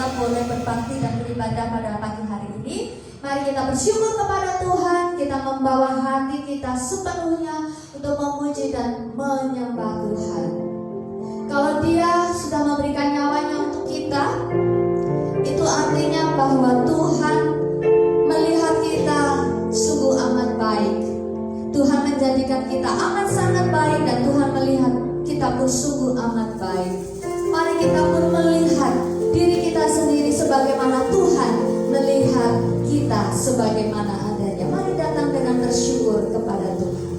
kita boleh berbakti dan beribadah pada pagi hari ini. Mari kita bersyukur kepada Tuhan, kita membawa hati kita sepenuhnya untuk memuji dan menyembah Tuhan. Kalau Dia sudah memberikan nyawanya untuk kita, itu artinya bahwa Tuhan melihat kita sungguh amat baik. Tuhan menjadikan kita amat sangat baik, dan Tuhan melihat kita pun sungguh amat baik. Mari kita pun melihat diri kita sendiri sebagaimana Tuhan melihat kita sebagaimana adanya. Mari datang dengan bersyukur kepada Tuhan.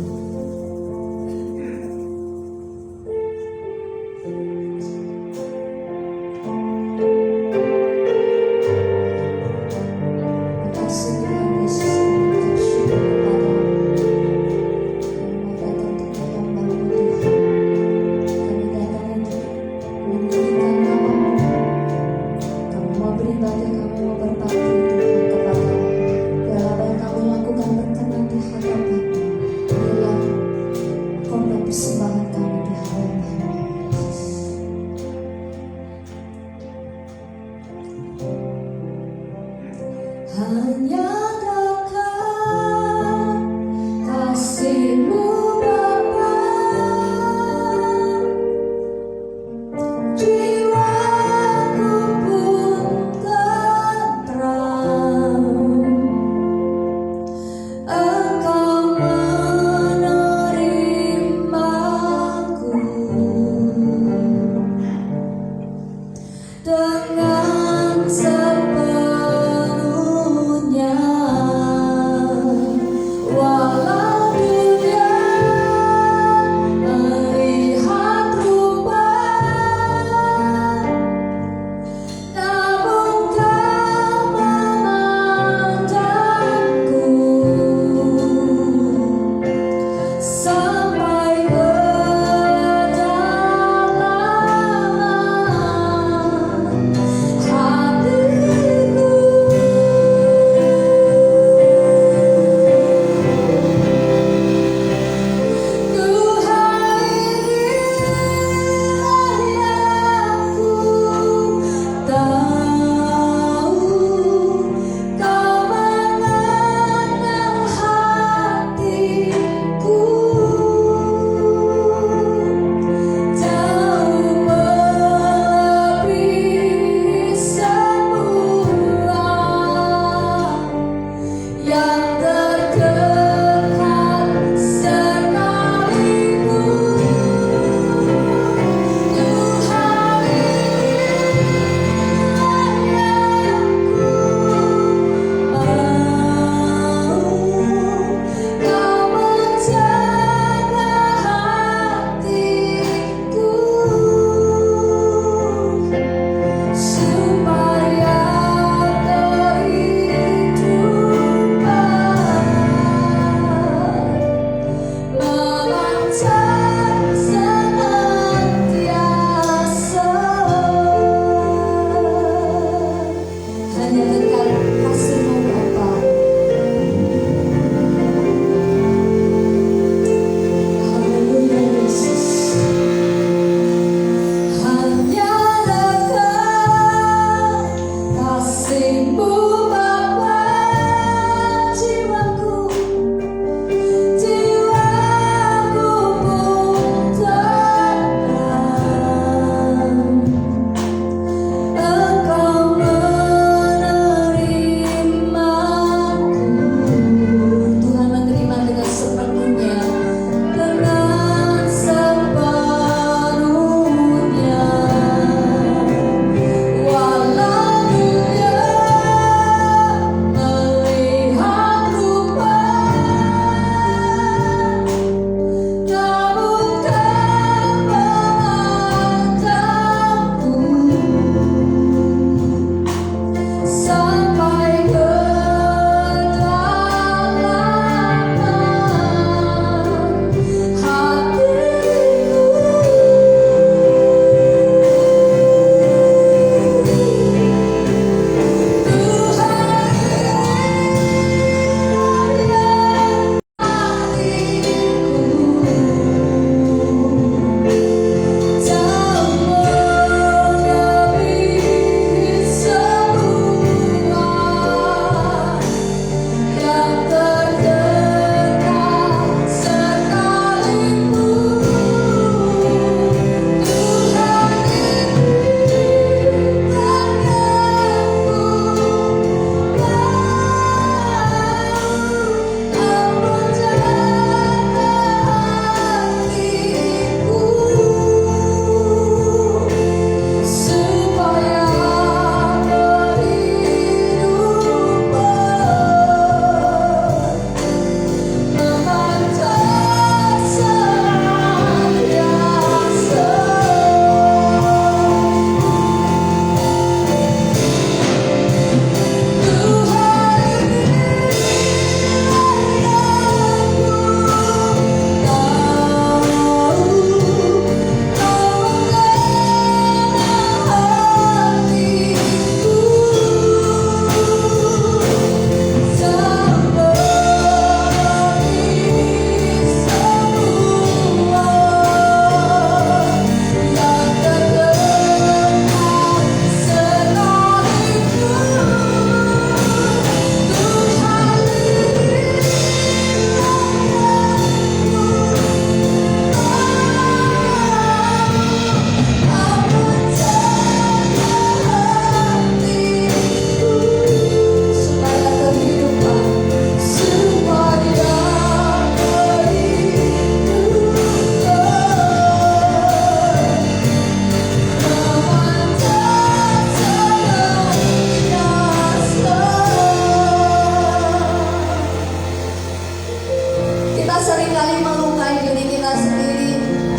seringkali melukai diri kita sendiri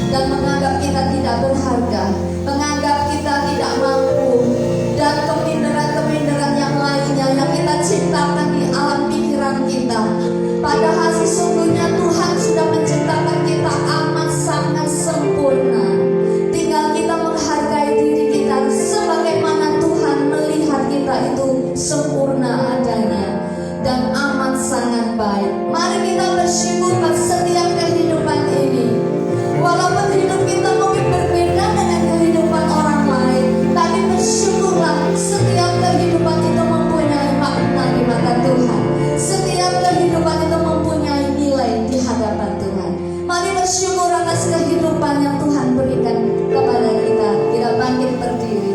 dan menganggap kita tidak berharga, menganggap kita tidak mampu, dan keminderan-keminderan yang lainnya yang kita ciptakan di alam pikiran kita. Padahal sesungguhnya Tuhan sudah menciptakan kita amat sangat sempurna. Tinggal kita menghargai diri kita sebagaimana Tuhan melihat kita itu sempurna adanya dan amat sangat baik. Mari kita bersyukur pada setiap kehidupan ini. Walaupun hidup kita mungkin berbeda dengan kehidupan orang lain, tapi bersyukurlah setiap kehidupan itu mempunyai makna di mata Tuhan. Setiap kehidupan itu mempunyai nilai di hadapan Tuhan. Mari bersyukur atas kehidupan yang Tuhan berikan kepada kita. Kita bangkit berdiri.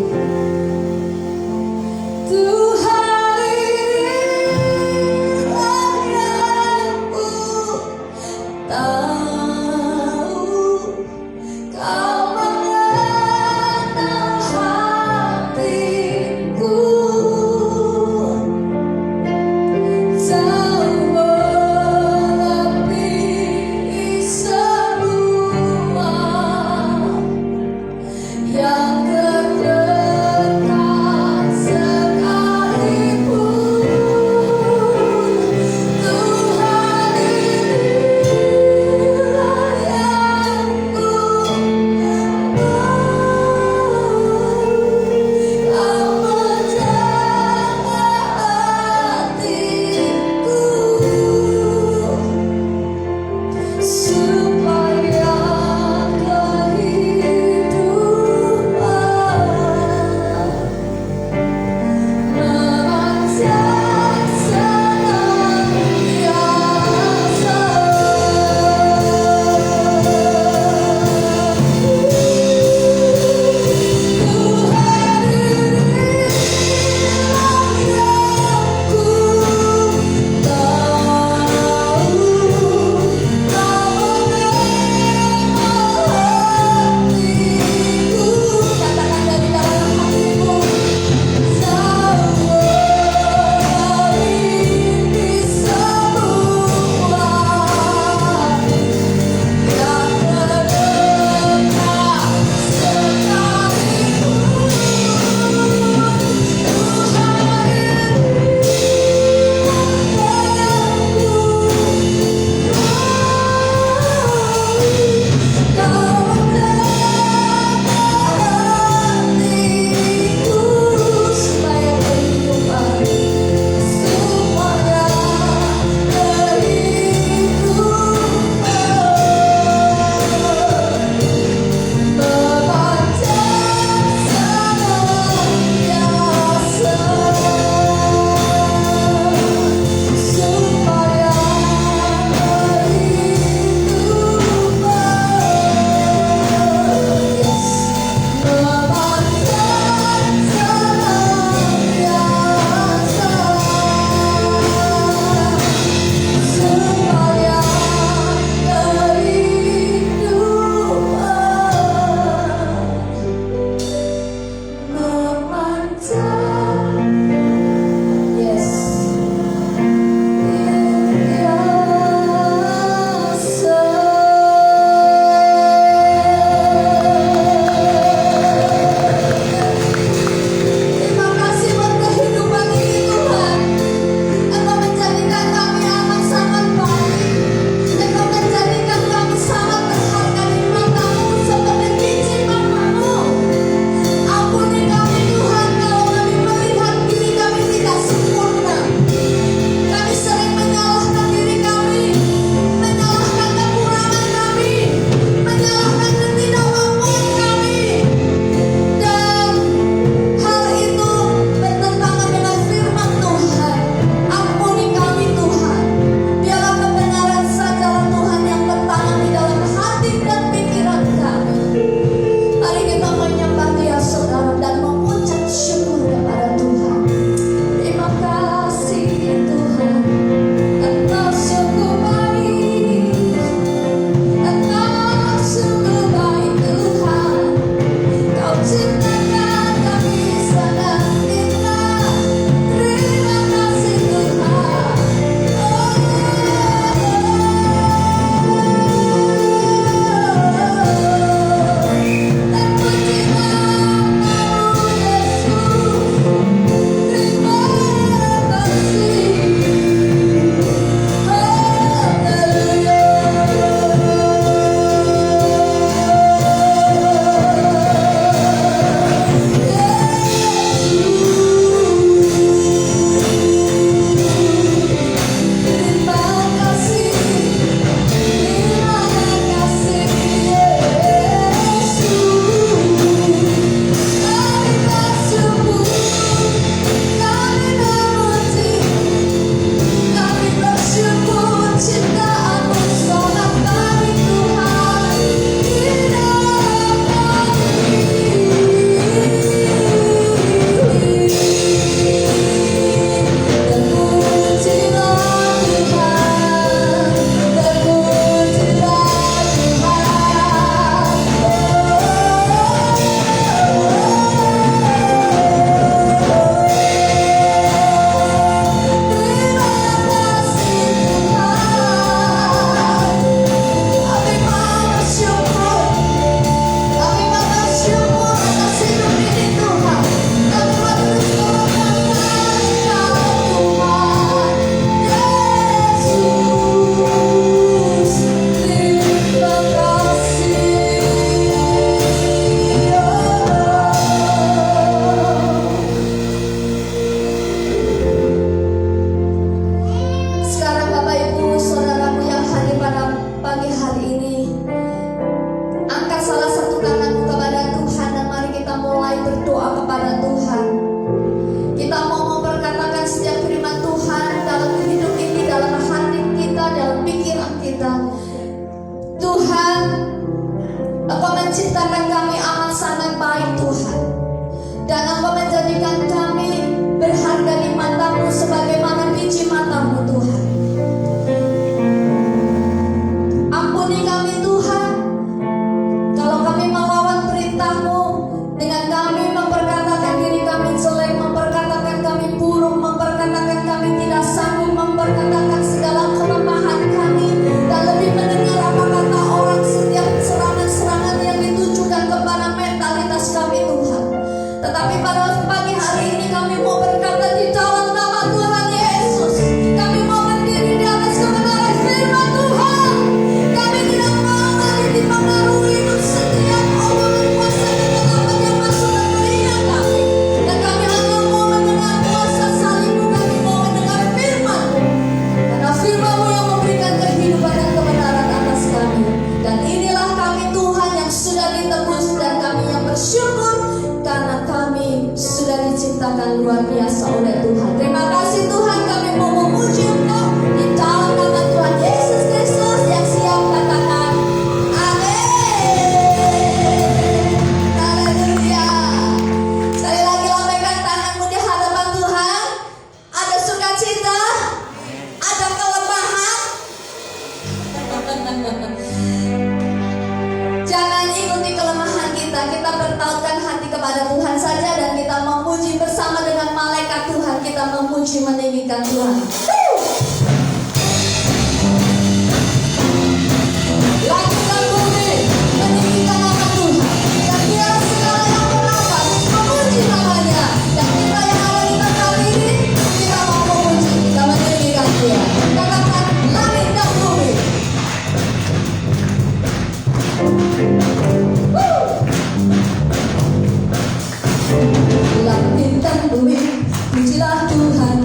Tuhan ini layanku, Engkau menciptakan kami amat sangat baik Tuhan, dan Engkau menjadikan kami berharga di mata-Mu sebagaimana biji mata-Mu Tuhan. Ampuni kami Tuhan, kalau kami melawan perintah-Mu dengan kami memperkatakan diri kami jelek, memperkatakan kami buruk, memperkatakan kami tidak sanggup, memperkatakan segala kelemahan kami, dan lebih mendengar apa kata orang setiap serangan-serangan yang ditujukan kepada mentalitas kami Tuhan. Tetapi pada pagi hari ini kami mau berkata di dalam nama Tuhan Yesus, kami mau berdiri di atas kebenaran firman Tuhan. Kami tidak mau lagi dipengaruhi hidup setiap omongan kuasa kegelapan yang masuk dan telinga kami. Dan kami hanya mau mendengar kuasa salib-Mu, kami mau mendengar firman-Mu. Karena firman-Mu yang memberikan kehidupan dan kebenaran atas kami. Dan inilah kami Tuhan yang sudah ditebus, dan kami yang bersyukur karena kami sudah diciptakan luar biasa oleh Tuhan. Terima kasih Tuhan, kami mau memuji Engkau di dalam nama Tuhan Yesus Kristus yang siap katakan amin. Haleluya. Sekali lagi lambaikan tanganmu di hadapan Tuhan. Ada sukacita, ada kelemahan. Jangan ikuti kelemahan kita. Kita bertautkan hati kepada Tuhan saja, dan kita memuji bersama dengan malaikat Tuhan. Kita memuji meninggikan Tuhan. Lakukan bumi, meninggikan nama Tuhan. Dan biarlah segala yang bernafas memuji namanya. Dan kita yang ada di tempat ini, kita mau memuji, kita meninggikan Dia. Katakan langit dan bumi. Langit dan bumi, pujilah Tuhan.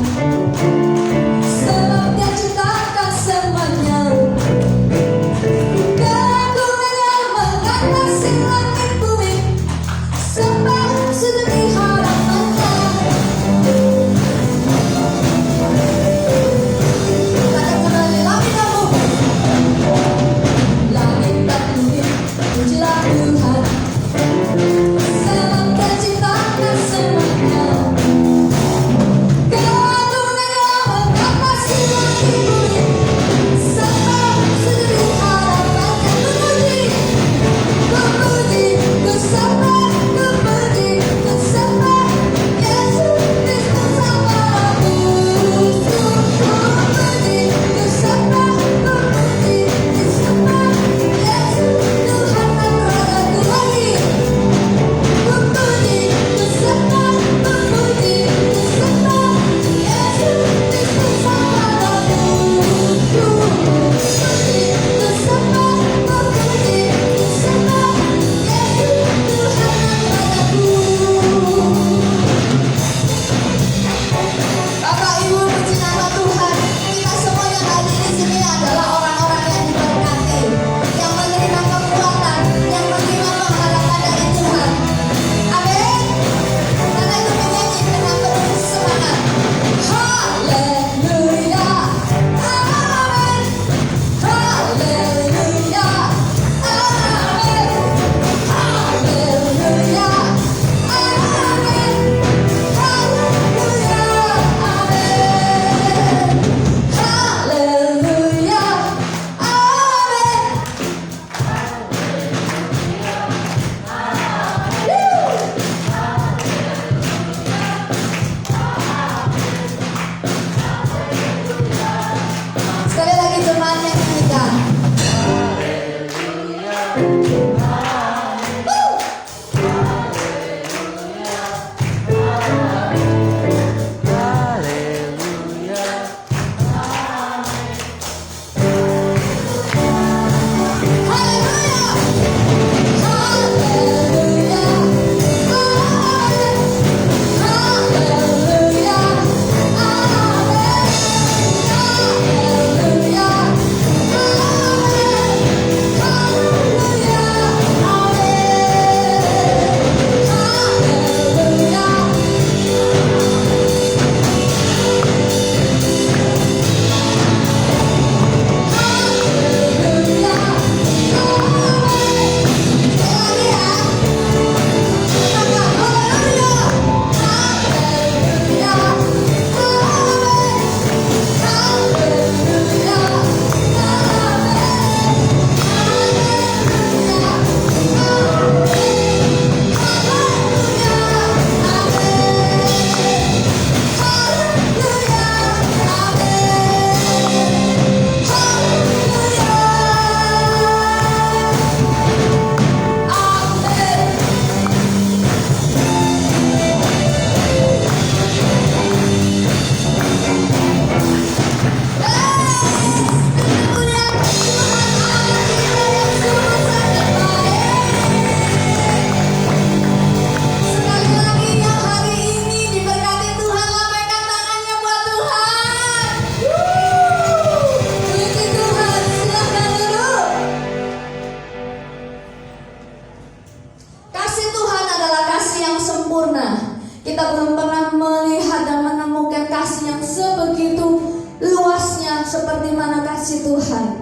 Tuhan.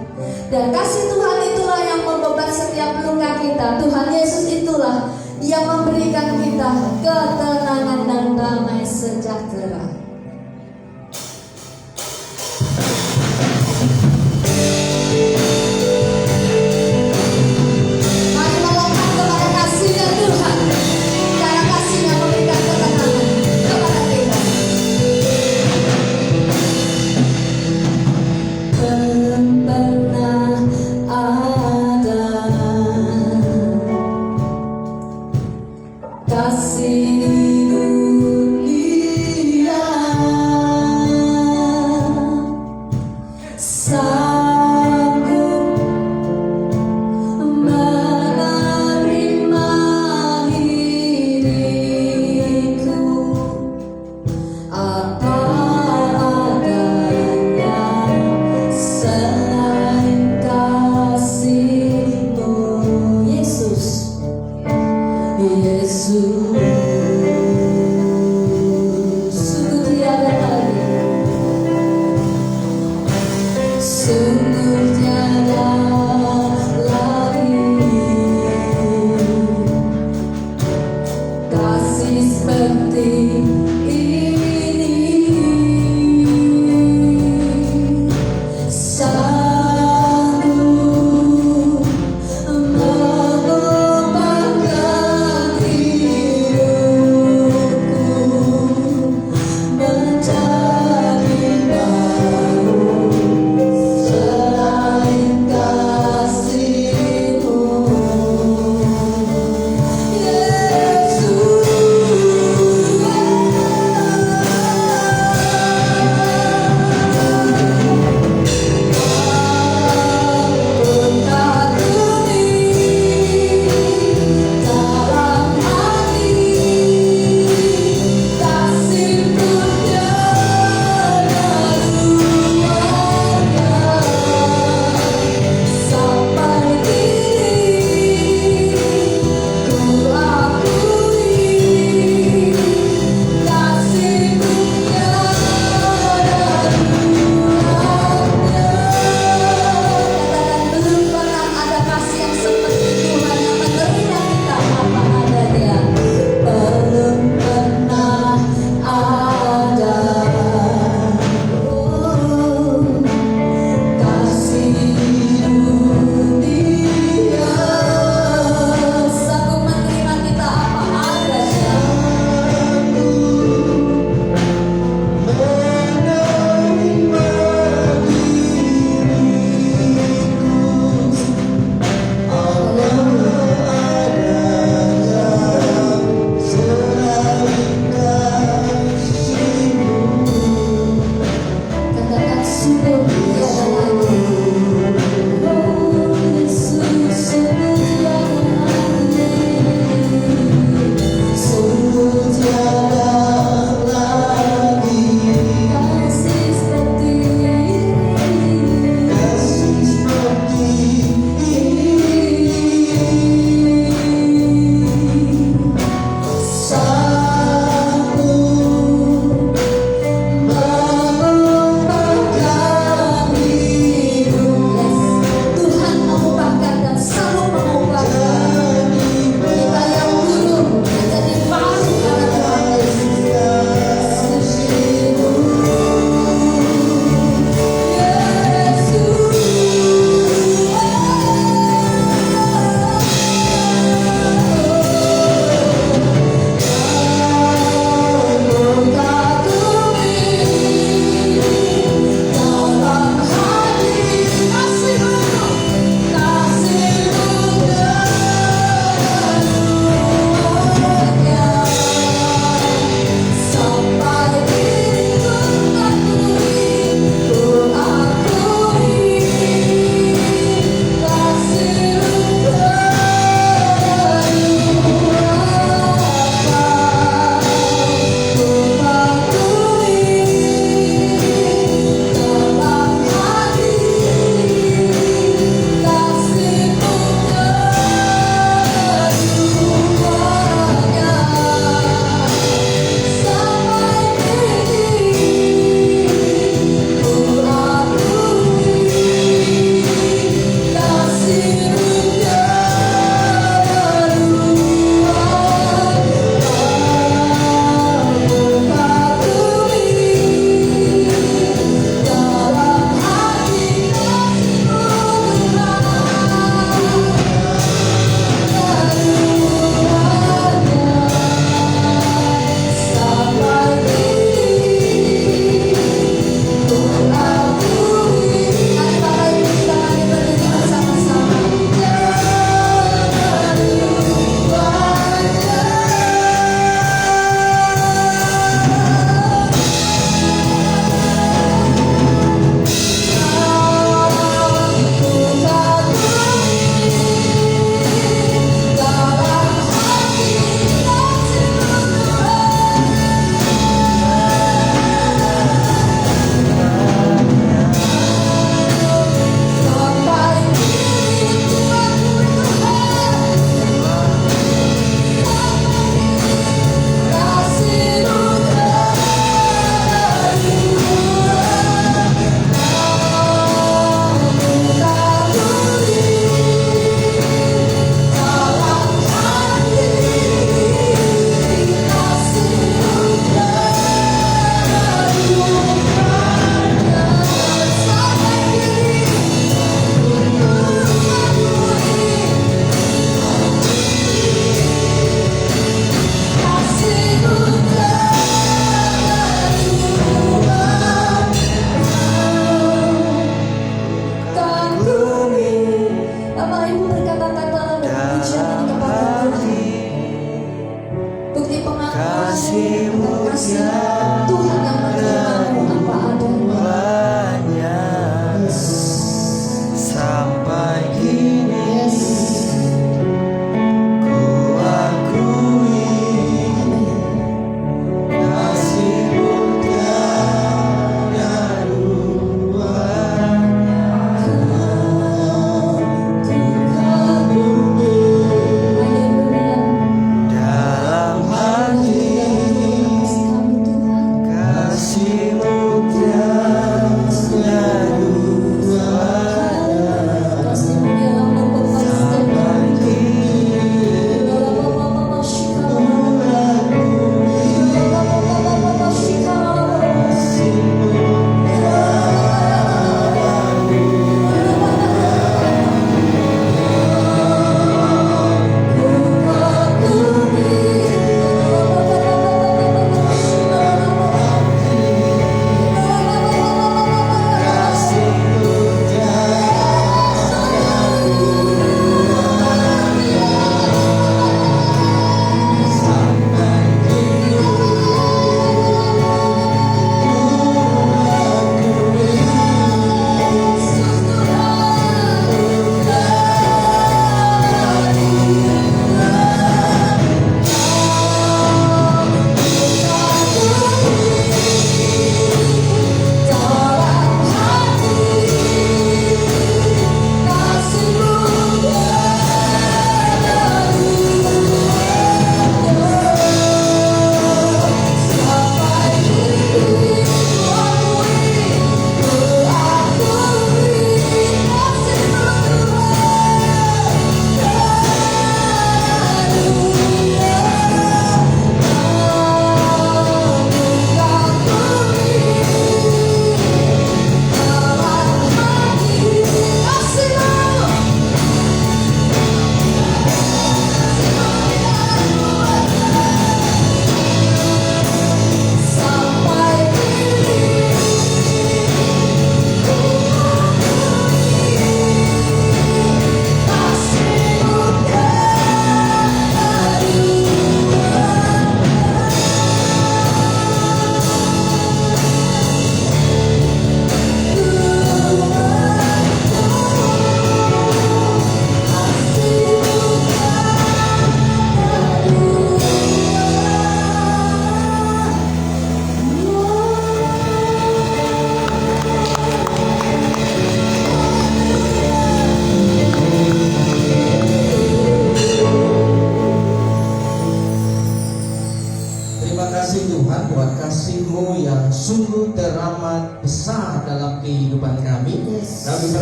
Dan kasih Tuhan itulah yang membebat setiap luka kita. Tuhan Yesus itulah yang memberikan kita ketenangan dan damai sejahtera. Mari melompat kepada kasih-Nya Tuhan, karena kasih-Nya memberikan ketenangan kepada kita. Pernah ada kasih dunia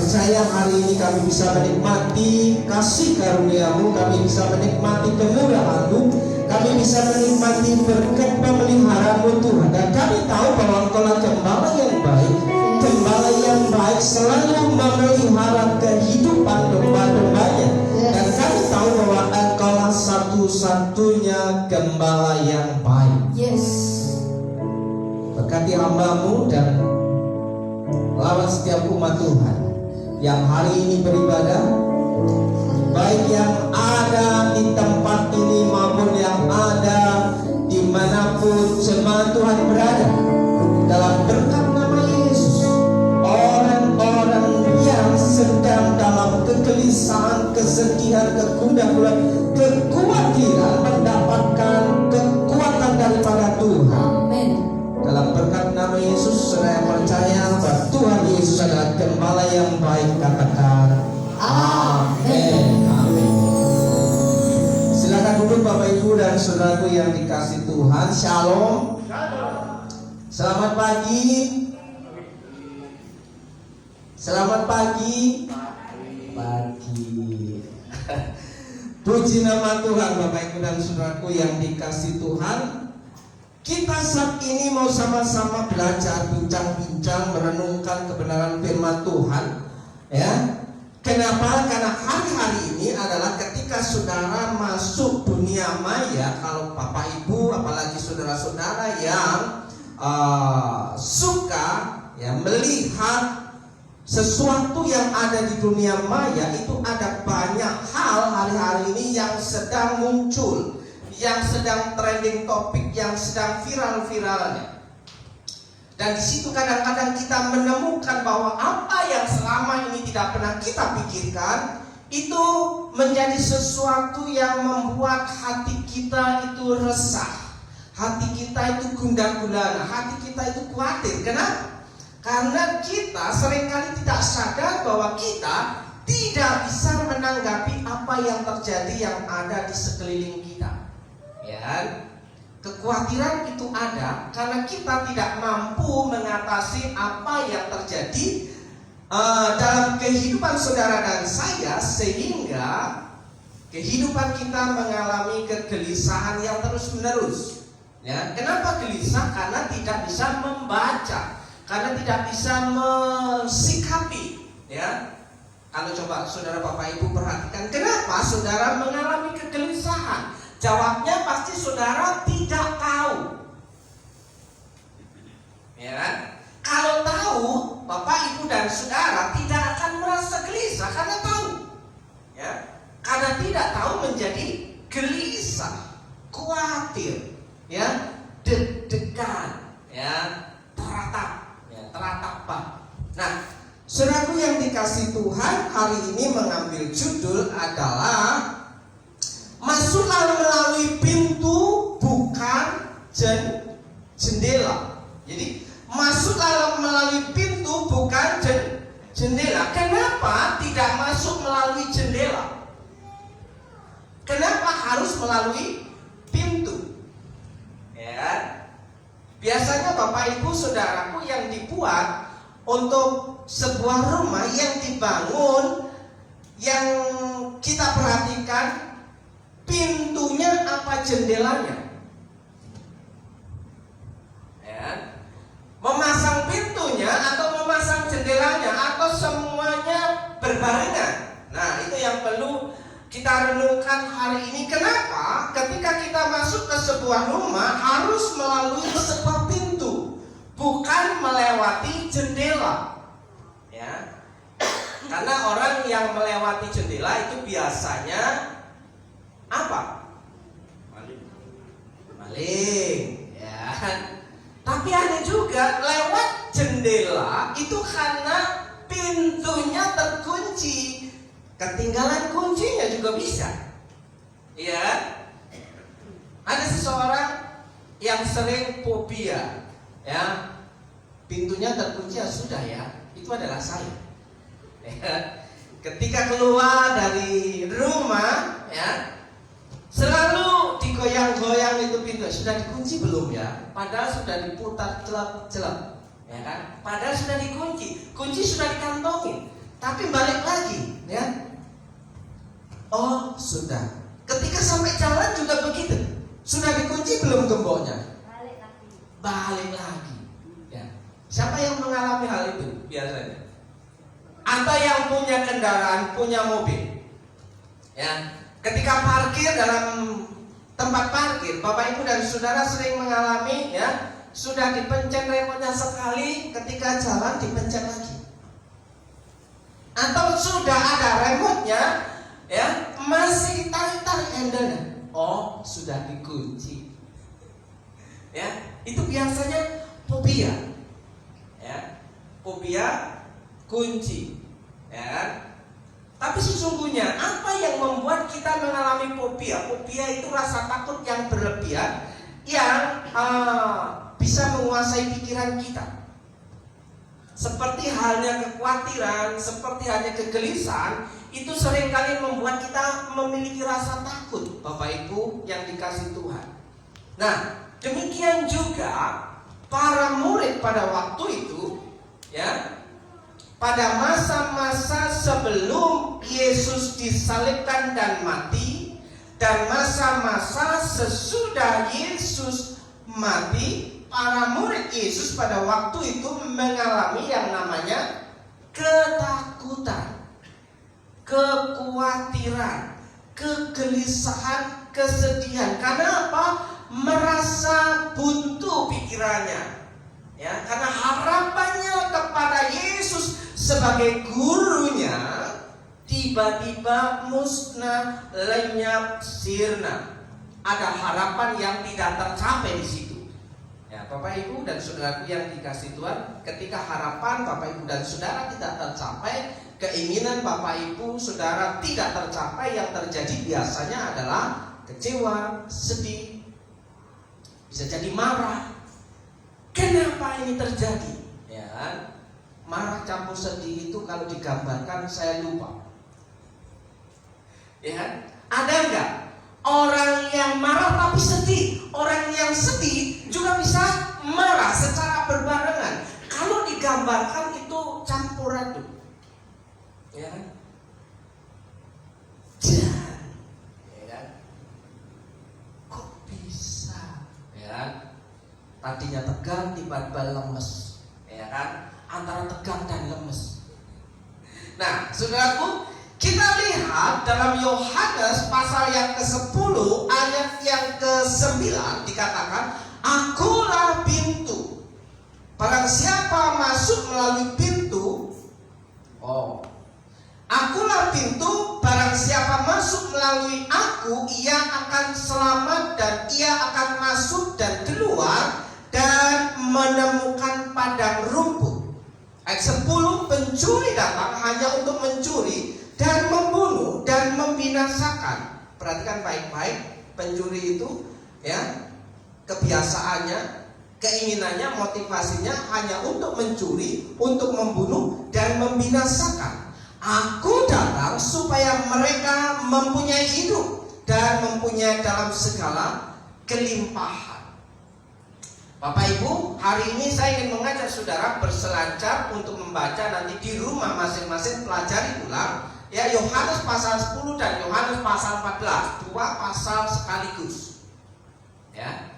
percaya hari ini kami bisa menikmati kasih karunia-Mu, kami bisa menikmati kemurahan-Mu, kami bisa menikmati berkat pemeliharaan-Mu Tuhan. Dan kami tahu bahwa Engkaulah gembala yang baik. Gembala yang baik selalu memelihara kehidupan domba-dombanya. Dan kami tahu bahwa Engkaulah satu-satunya gembala yang baik. Yes. Berkati hamba-Mu dan lawan setiap umat Tuhan yang hari ini beribadah, baik yang ada di tempat ini maupun yang ada dimanapun jemaat Tuhan berada. Dalam berkat nama Yesus, orang-orang yang sedang dalam kegelisahan, kesedihan, kegundahan, kekhawatiran mendapatkan kekuatan daripada Tuhan. Amin. Dalam berkat nama Yesus, saya percaya bahwa Tuhan Yesus adalah gembala yang baik. Katakan amin. Amin. Silakan duduk Bapak Ibu dan saudaraku yang dikasih Tuhan. Shalom. Selamat pagi. Selamat pagi. Pagi. Puji nama Tuhan Bapak Ibu dan saudaraku yang dikasih Tuhan. Kita saat ini mau sama-sama belajar, bincang-bincang, merenungkan kebenaran firman Tuhan. Ya, kenapa? Karena hari-hari ini adalah ketika saudara masuk dunia maya. Kalau Bapak Ibu, apalagi saudara-saudara yang suka ya melihat sesuatu yang ada di dunia maya, itu ada banyak hal hari-hari ini yang sedang muncul, yang sedang trending topik, yang sedang viral-viralnya. Dan di situ kadang-kadang kita menemukan bahwa apa yang selama ini tidak pernah kita pikirkan itu menjadi sesuatu yang membuat hati kita itu resah, hati kita itu gundah gulana, hati kita itu khawatir. Kenapa? Karena kita seringkali tidak sadar bahwa kita tidak bisa menanggapi apa yang terjadi yang ada di sekeliling kita. Ya, kekhawatiran itu ada karena kita tidak mampu mengatasi apa yang terjadi dalam kehidupan saudara dan saya, sehingga kehidupan kita mengalami kegelisahan yang terus-menerus. Ya, kenapa gelisah? Karena tidak bisa membaca, karena tidak bisa mensikapi. Ya, kalau coba saudara Bapak Ibu perhatikan, kenapa saudara mengalami kegelisahan? Jawabnya pasti saudara tidak tahu. Ya, kalau tahu, Bapak Ibu dan saudara tidak akan merasa gelisah karena tahu. Ya, karena tidak tahu menjadi gelisah, khawatir, ya, deg-degan, ya, teratap. Nah, saudaraku yang dikasih Tuhan, hari ini mengambil judul adalah masuklah melalui pintu, bukan jendela. Jadi masuklah melalui pintu, bukan jendela. Kenapa tidak masuk melalui jendela? Kenapa harus melalui pintu? Ya, biasanya Bapak Ibu saudaraku yang dibuat untuk sebuah rumah yang dibangun, yang kita perhatikan pintunya apa jendelanya? Ya. Memasang pintunya atau memasang jendelanya atau semuanya berbarengan? Nah, itu yang perlu kita renungkan hari ini. Kenapa ketika kita masuk ke sebuah rumah harus melalui sebuah pintu, bukan melewati jendela? Ya. Karena orang yang melewati jendela itu biasanya apa? Maling, ya. Tapi ada juga lewat jendela itu karena pintunya terkunci, ketinggalan kuncinya juga bisa. Ya. Ada seseorang yang sering fobia, ya, pintunya terkunci, ya sudah ya, itu adalah saya. Ya. Ketika keluar dari rumah, ya, selalu digoyang-goyang itu pintu. Sudah dikunci belum ya? Padahal sudah diputar celap-celap, ya kan? Padahal sudah dikunci, kunci sudah dikantongin. Tapi balik lagi, ya. Oh, sudah. Ketika sampai jalan juga begitu. Sudah dikunci belum gemboknya? Balik lagi. Ya. Siapa yang mengalami hal itu biasanya? Atau yang punya kendaraan, punya mobil? Ya. Ketika parkir dalam tempat parkir, Bapak Ibu dan Saudara sering mengalami, ya, sudah dipencet remote-nya sekali, ketika jalan dipencet lagi. Atau sudah ada remote-nya, ya, masih tarik-tarik handle-nya. Oh, sudah dikunci. Ya, itu biasanya fobia. Ya, fobia kunci. Ya. Tapi sesungguhnya apa yang membuat kita mengalami fobia? Fobia itu rasa takut yang berlebihan yang bisa menguasai pikiran kita. Seperti halnya kekhawatiran, seperti halnya kegelisahan, itu seringkali membuat kita memiliki rasa takut, Bapak Ibu yang dikasihi Tuhan. Nah, demikian juga para murid pada waktu itu, ya, pada masa-masa sebelum Yesus disalibkan dan mati, dan masa-masa sesudah Yesus mati, para murid Yesus pada waktu itu mengalami yang namanya ketakutan, kekhawatiran, kegelisahan, kesedihan. Karena apa? Merasa buntu pikirannya. Ya, karena harapannya kepada Yesus sebagai gurunya tiba-tiba musnah, lenyap, sirna. Ada harapan yang tidak tercapai di situ. Ya, Bapak Ibu dan Saudaraku yang dikasihi Tuhan, ketika harapan Bapak Ibu dan Saudara tidak tercapai, keinginan Bapak Ibu Saudara tidak tercapai, yang terjadi biasanya adalah kecewa, sedih, bisa jadi marah. Kenapa ini terjadi? Ya, marah campur sedih itu kalau digambarkan saya lupa. Ya, ada enggak orang yang marah tapi sedih? Orang yang sedih juga bisa marah secara berbarengan. Kalau digambarkan itu campur aduk. Ya. Ya kan? Kok bisa? Ya kan? Tadinya tegang tiba-tiba lemes. Ya kan? Antara tegang dan lemes. Nah, saudaraku, kita lihat dalam Yohanes pasal yang ke-10 ayat yang ke-9 dikatakan, akulah pintu. Barang siapa masuk melalui pintu, akulah pintu, barang siapa masuk melalui aku, ia akan selamat dan ia akan masuk dan keluar dan menemukan padang rumput. Ayat 10, pencuri datang hanya untuk mencuri dan membunuh dan membinasakan. Perhatikan baik-baik, pencuri itu, ya, kebiasaannya, keinginannya, motivasinya hanya untuk mencuri, untuk membunuh dan membinasakan. Aku datang supaya mereka mempunyai hidup dan mempunyai dalam segala kelimpahan. Bapak Ibu, hari ini saya ingin mengajak saudara berselancar untuk membaca nanti di rumah masing-masing, pelajari ulang, ya, Yohanes pasal 10 dan Yohanes pasal 14, dua pasal sekaligus. Ya.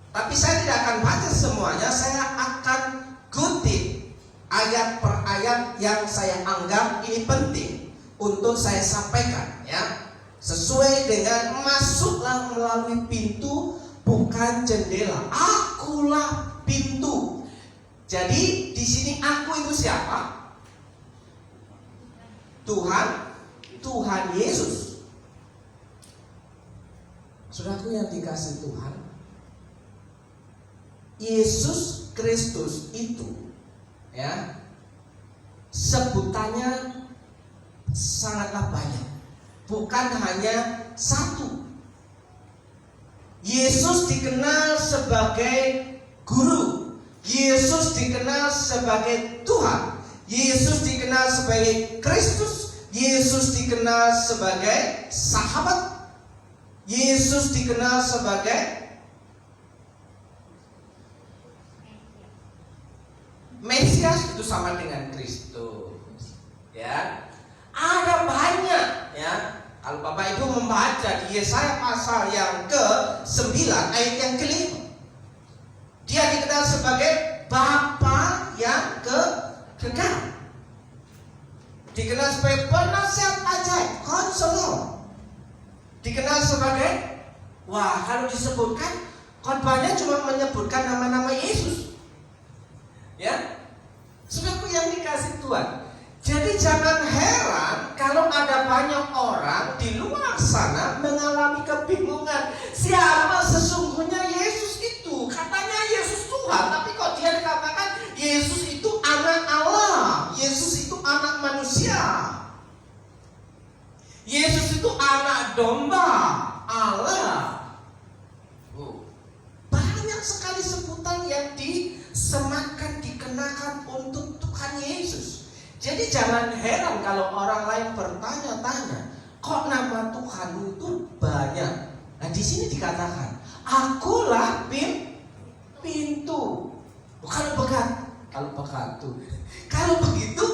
Tapi saya tidak akan baca semuanya, saya akan kutip ayat per ayat yang saya anggap ini penting untuk saya sampaikan, ya. Sesuai dengan masuklah melalui pintu, bukan jendela. Akulah pintu. Jadi di sini aku itu siapa? Tuhan Yesus. Saudaraku yang dikasihi Tuhan, Yesus Kristus itu, ya, sebutannya sangatlah banyak, bukan hanya satu. Yesus dikenal sebagai guru, Yesus dikenal sebagai Tuhan, Yesus dikenal sebagai Kristus, Yesus dikenal sebagai sahabat, Yesus dikenal sebagai Mesias, itu sama dengan Kristus. Ya, ada banyak ya. Kalau Bapak Ibu membaca di Yesaya pasal yang ke-9 ayat yang ke-5, dia dikenal sebagai Bapa yang kekal, dikenal sebagai penasihat ajaib, konselor, dikenal sebagai, wah, kalau disebutkan khotbahnya cuma menyebutkan nama-nama Yesus. Ya, saudaraku yang dikasih Tuhan. Jadi jangan heran kalau ada banyak orang di luar sana mengalami kebingungan. Siapa sesungguhnya Yesus itu? Katanya Yesus Tuhan, tapi kok dia dikatakan Yesus itu anak Allah, Yesus itu anak manusia, Yesus itu anak domba Allah. Banyak sekali sebutan yang disematkan, dikenakan untuk Tuhan Yesus. Jadi jangan heran kalau orang lain bertanya-tanya, kok nama Tuhanmu itu banyak? Nah, di sini dikatakan, akulah pintu. Bukan kalau begitu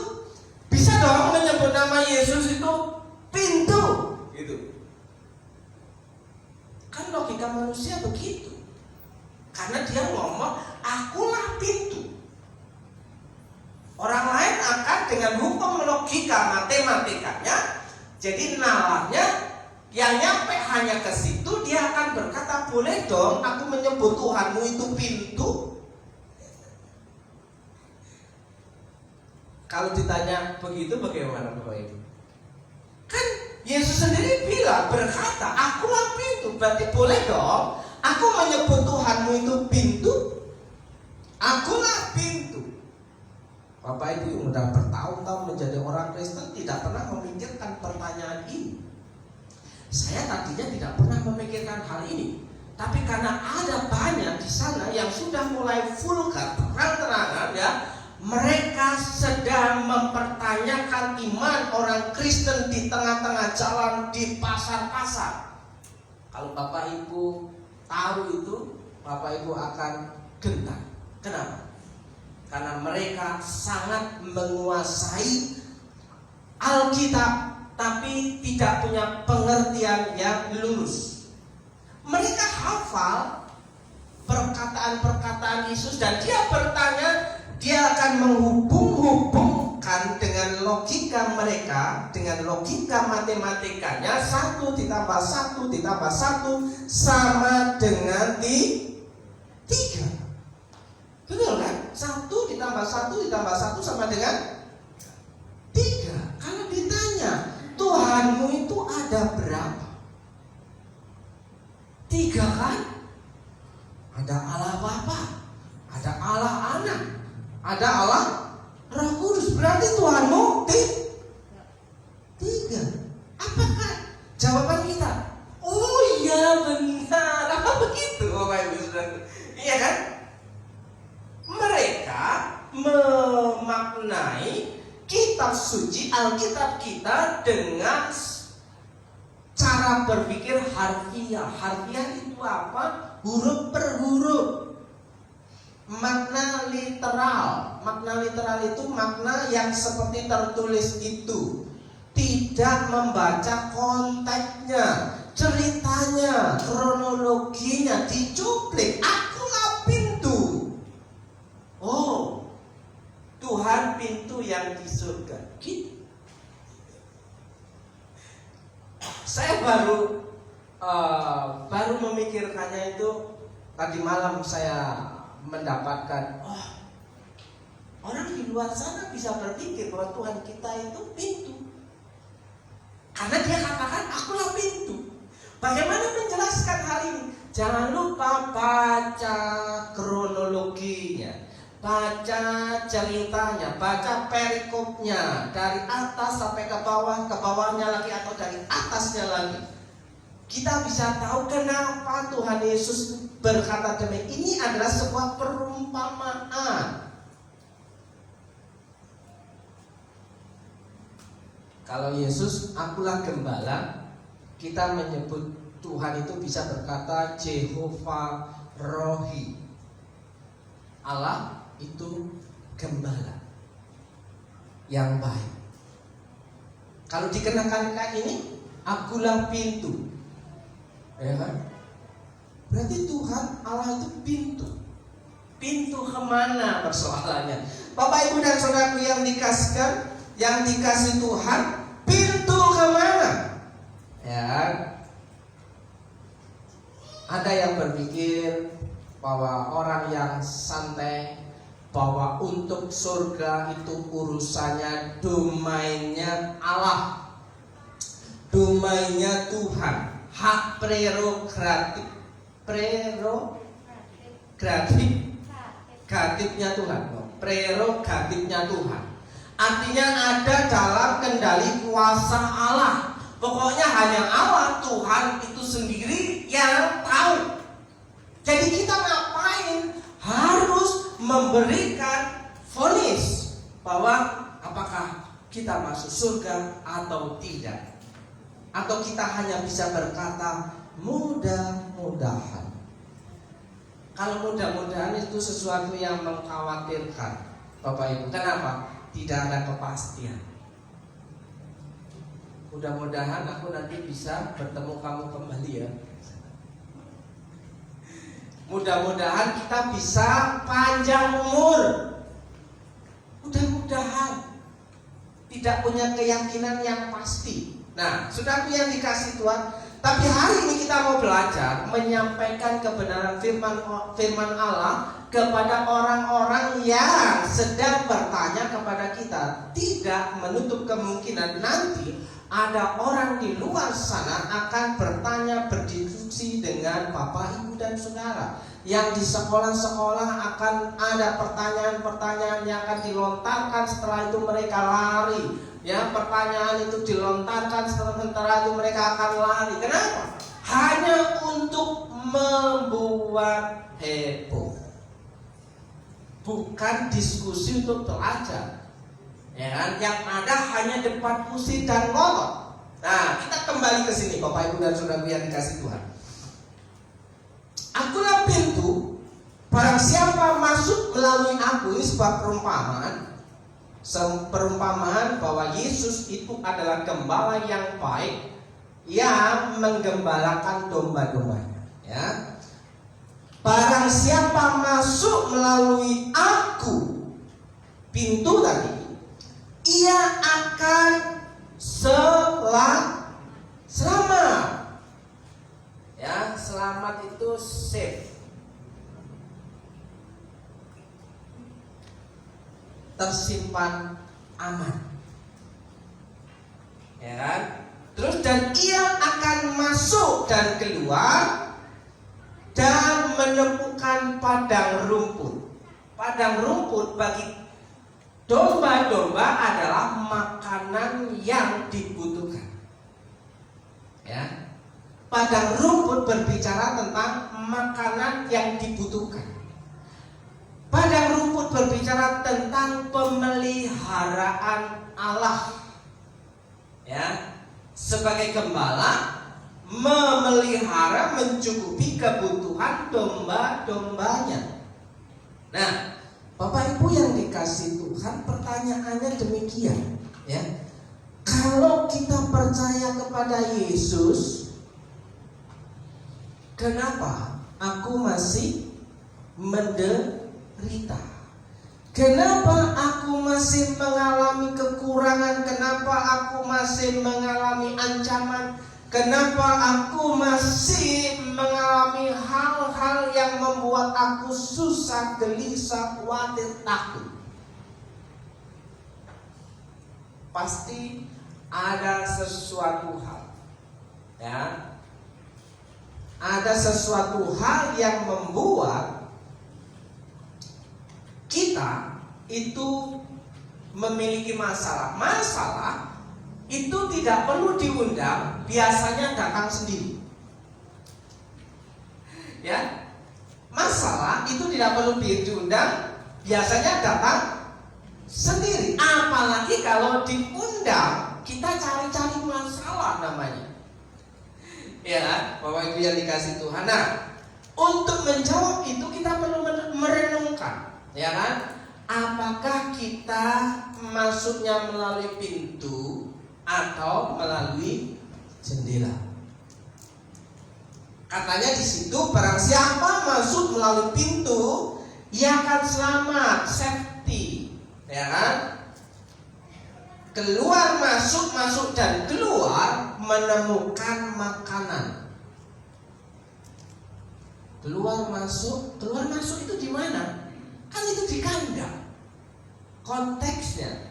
bisa dong menyebut nama Yesus itu pintu, gitu. Kan logika manusia begitu. Karena dia ngomong, akulah pintu. Orang lain akan dengan hukum logika matematikanya, jadi nalarnya yang nyampe hanya ke situ, dia akan berkata, boleh dong aku menyebut Tuhanmu itu pintu. Kalau ditanya begitu bagaimana Bapak Ibu? Kan Yesus sendiri bilang, berkata, akulah pintu. Berarti boleh dong aku menyebut Tuhanmu itu pintu. Akulah pintu. Bapak Ibu yang sudah bertahun-tahun menjadi orang Kristen tidak pernah memikirkan pertanyaan ini. Saya tadinya tidak pernah memikirkan hal ini, tapi karena ada banyak di sana yang sudah mulai vulgar, terang-terangan ya, mereka sedang mempertanyakan iman orang Kristen di tengah-tengah jalan, di pasar-pasar. Kalau Bapak Ibu tahu itu, Bapak Ibu akan gentar. Kenapa? Karena mereka sangat menguasai Alkitab, tapi tidak punya pengertian yang lurus. Mereka hafal perkataan-perkataan Yesus dan dia bertanya, dia akan menghubung-hubungkan dengan logika mereka, dengan logika matematikanya, 1 ditambah 1 ditambah 1 sama dengan 3. Betul kan? 1 ditambah 1 ditambah 1 sama dengan 3. Kalau ditanya, Tuhanmu itu ada berapa? 3 kan? Ada Allah Bapa, ada Allah Anak, ada Allah Roh Kudus. Berarti Tuhanmu 3. Apakah jawaban kita? Oh iya benar. Apa begitu Bapak Ibu Saudara? Iya kan? Mereka memaknai kitab suci Alkitab kita dengan cara berpikir harfiah. Harfiah itu apa? Huruf per huruf. Makna literal. Makna literal itu makna yang seperti tertulis itu. Tidak membaca konteksnya, ceritanya, kronologinya, dicuplik. Akulah pintu. Oh, Tuhan pintu yang di surga. Gitu. Saya baru memikirkannya itu tadi malam. Saya mendapatkan, orang di luar sana bisa berpikir bahwa Tuhan kita itu pintu. Karena dia katakan, akulah pintu. Bagaimana menjelaskan hal ini? Jangan lupa baca kronologinya, baca ceritanya, baca perikopnya, dari atas sampai ke bawah, ke bawahnya lagi, atau dari atasnya lagi. Kita bisa tahu kenapa Tuhan Yesus berkata demikian. Ini adalah sebuah perumpamaan. Kalau Yesus, akulah gembala, kita menyebut Tuhan itu bisa berkata Jehovah Rohi. Allah itu gembala yang baik. Kalau dikenakan kayak ini, akulah pintu. Ya kan? Berarti Tuhan Allah itu pintu. Pintu kemana persoalannya? Bapak Ibu dan Saudaraku yang dikasihkan, yang dikasih Tuhan, pintu kemana? Ya. Ada yang berpikir bahwa orang yang santai, bahwa untuk surga itu urusannya domainnya Allah, domainnya Tuhan, hak prerogatifnya Tuhan, prerogatifnya Tuhan. Artinya ada dalam kendali kuasa Allah. Pokoknya hanya Allah, Tuhan itu sendiri yang tahu. Jadi kita ngapain harus memberikan vonis bahwa apakah kita masuk surga atau tidak? Atau kita hanya bisa berkata mudah-mudahan. Kalau mudah-mudahan itu sesuatu yang mengkhawatirkan, Bapak Ibu. Kenapa? Tidak ada kepastian. Mudah-mudahan aku nanti bisa bertemu kamu kembali ya. Mudah-mudahan kita bisa panjang umur. Mudah-mudahan. Tidak punya keyakinan yang pasti. Nah, saudaraku yang dikasih Tuhan, tapi hari ini kita mau belajar menyampaikan kebenaran firman Allah kepada orang-orang yang sedang bertanya kepada kita. Tidak menutup kemungkinan nanti ada orang di luar sana akan bertanya, berdiskusi dengan Bapak, Ibu, dan Saudara. Yang di sekolah-sekolah akan ada pertanyaan-pertanyaan yang akan dilontarkan, setelah itu mereka lari. Ya, pertanyaan itu dilontarkan, setelah itu mereka akan lari. Kenapa? Hanya untuk membuat heboh. Bukan diskusi untuk belajar. Ya kan? Yang ada hanya debat kusir dan ngotot. Nah, kita kembali ke sini, Bapak, Ibu, dan Saudara yang dikasih Tuhan. Akulah pintu. Barang siapa masuk melalui aku, ini sebuah perumpamaan bahwa Yesus itu adalah gembala yang baik yang menggembalakan domba-dombanya. Ya. Barang siapa masuk melalui aku, pintu tadi, ia akan selamat. Ya, selamat itu safe. Tersimpan aman. Ya kan? Terus dan ia akan masuk dan keluar dan menemukan padang rumput. Padang rumput bagi domba-domba adalah makanan yang dibutuhkan. Ya. Padang rumput berbicara tentang makanan yang dibutuhkan. Padang rumput berbicara tentang pemeliharaan Allah. Ya, sebagai gembala memelihara, mencukupi kebutuhan domba-dombanya. Nah, Bapak Ibu yang dikasih Tuhan, pertanyaannya demikian, ya. Kalau kita percaya kepada Yesus, kenapa aku masih menderita? Kenapa aku masih mengalami kekurangan? Kenapa aku masih mengalami ancaman? Kenapa aku masih mengalami hal-hal yang membuat aku susah, gelisah, khawatir, takut? Pasti ada sesuatu hal, ya. Ada sesuatu hal yang membuat kita itu memiliki masalah. Masalah itu tidak perlu diundang, biasanya datang sendiri. Ya, masalah itu tidak perlu diundang, biasanya datang sendiri. Apalagi kalau diundang, kita cari-cari masalah namanya. Ya, Bapak Ibu yang dikasih Tuhan. Nah, untuk menjawab itu kita perlu merenungkan, ya kan? Apakah kita masuknya melalui pintu atau melalui jendela. Katanya di situ barang siapa masuk melalui pintu, ia akan selamat, safety, ya kan? Keluar masuk, masuk dan keluar menemukan makanan. Keluar masuk itu di mana? Kan itu di kandang. Konteksnya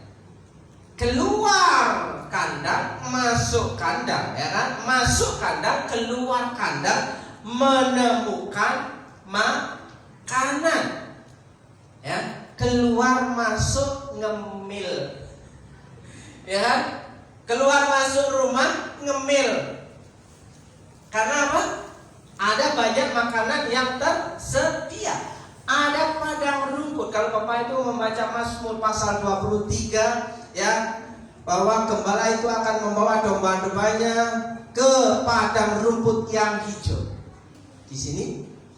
keluar kandang, masuk kandang, ya kan? Masuk kandang, keluar kandang, menemukan makanan. Ya, keluar masuk ngemil. Ya kan? Keluar masuk rumah ngemil. Karena apa? Ada banyak makanan yang tersedia. Ada padang rumput. Kalau Bapak itu membaca Mazmur pasal 23, ya, bahwa gembala itu akan membawa domba-dombanya ke padang rumput yang hijau. Di sini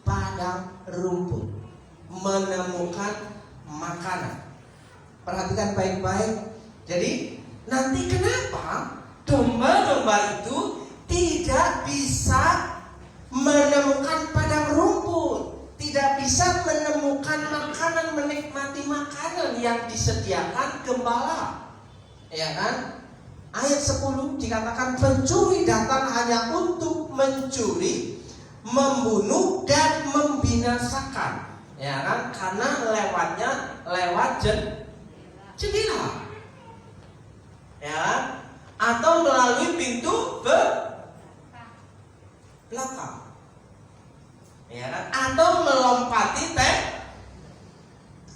padang rumput, menemukan makanan. Perhatikan baik-baik. Jadi nanti kenapa domba-domba itu tidak bisa menemukan padang rumput, tidak bisa menemukan makanan, menikmati makanan yang disediakan gembala, ya kan? Ayat 10 dikatakan pencuri datang hanya untuk mencuri, membunuh dan membinasakan, ya kan? Karena lewat jendela, ya kan? Atau melalui pintu belakang, ya kan? Atau melompati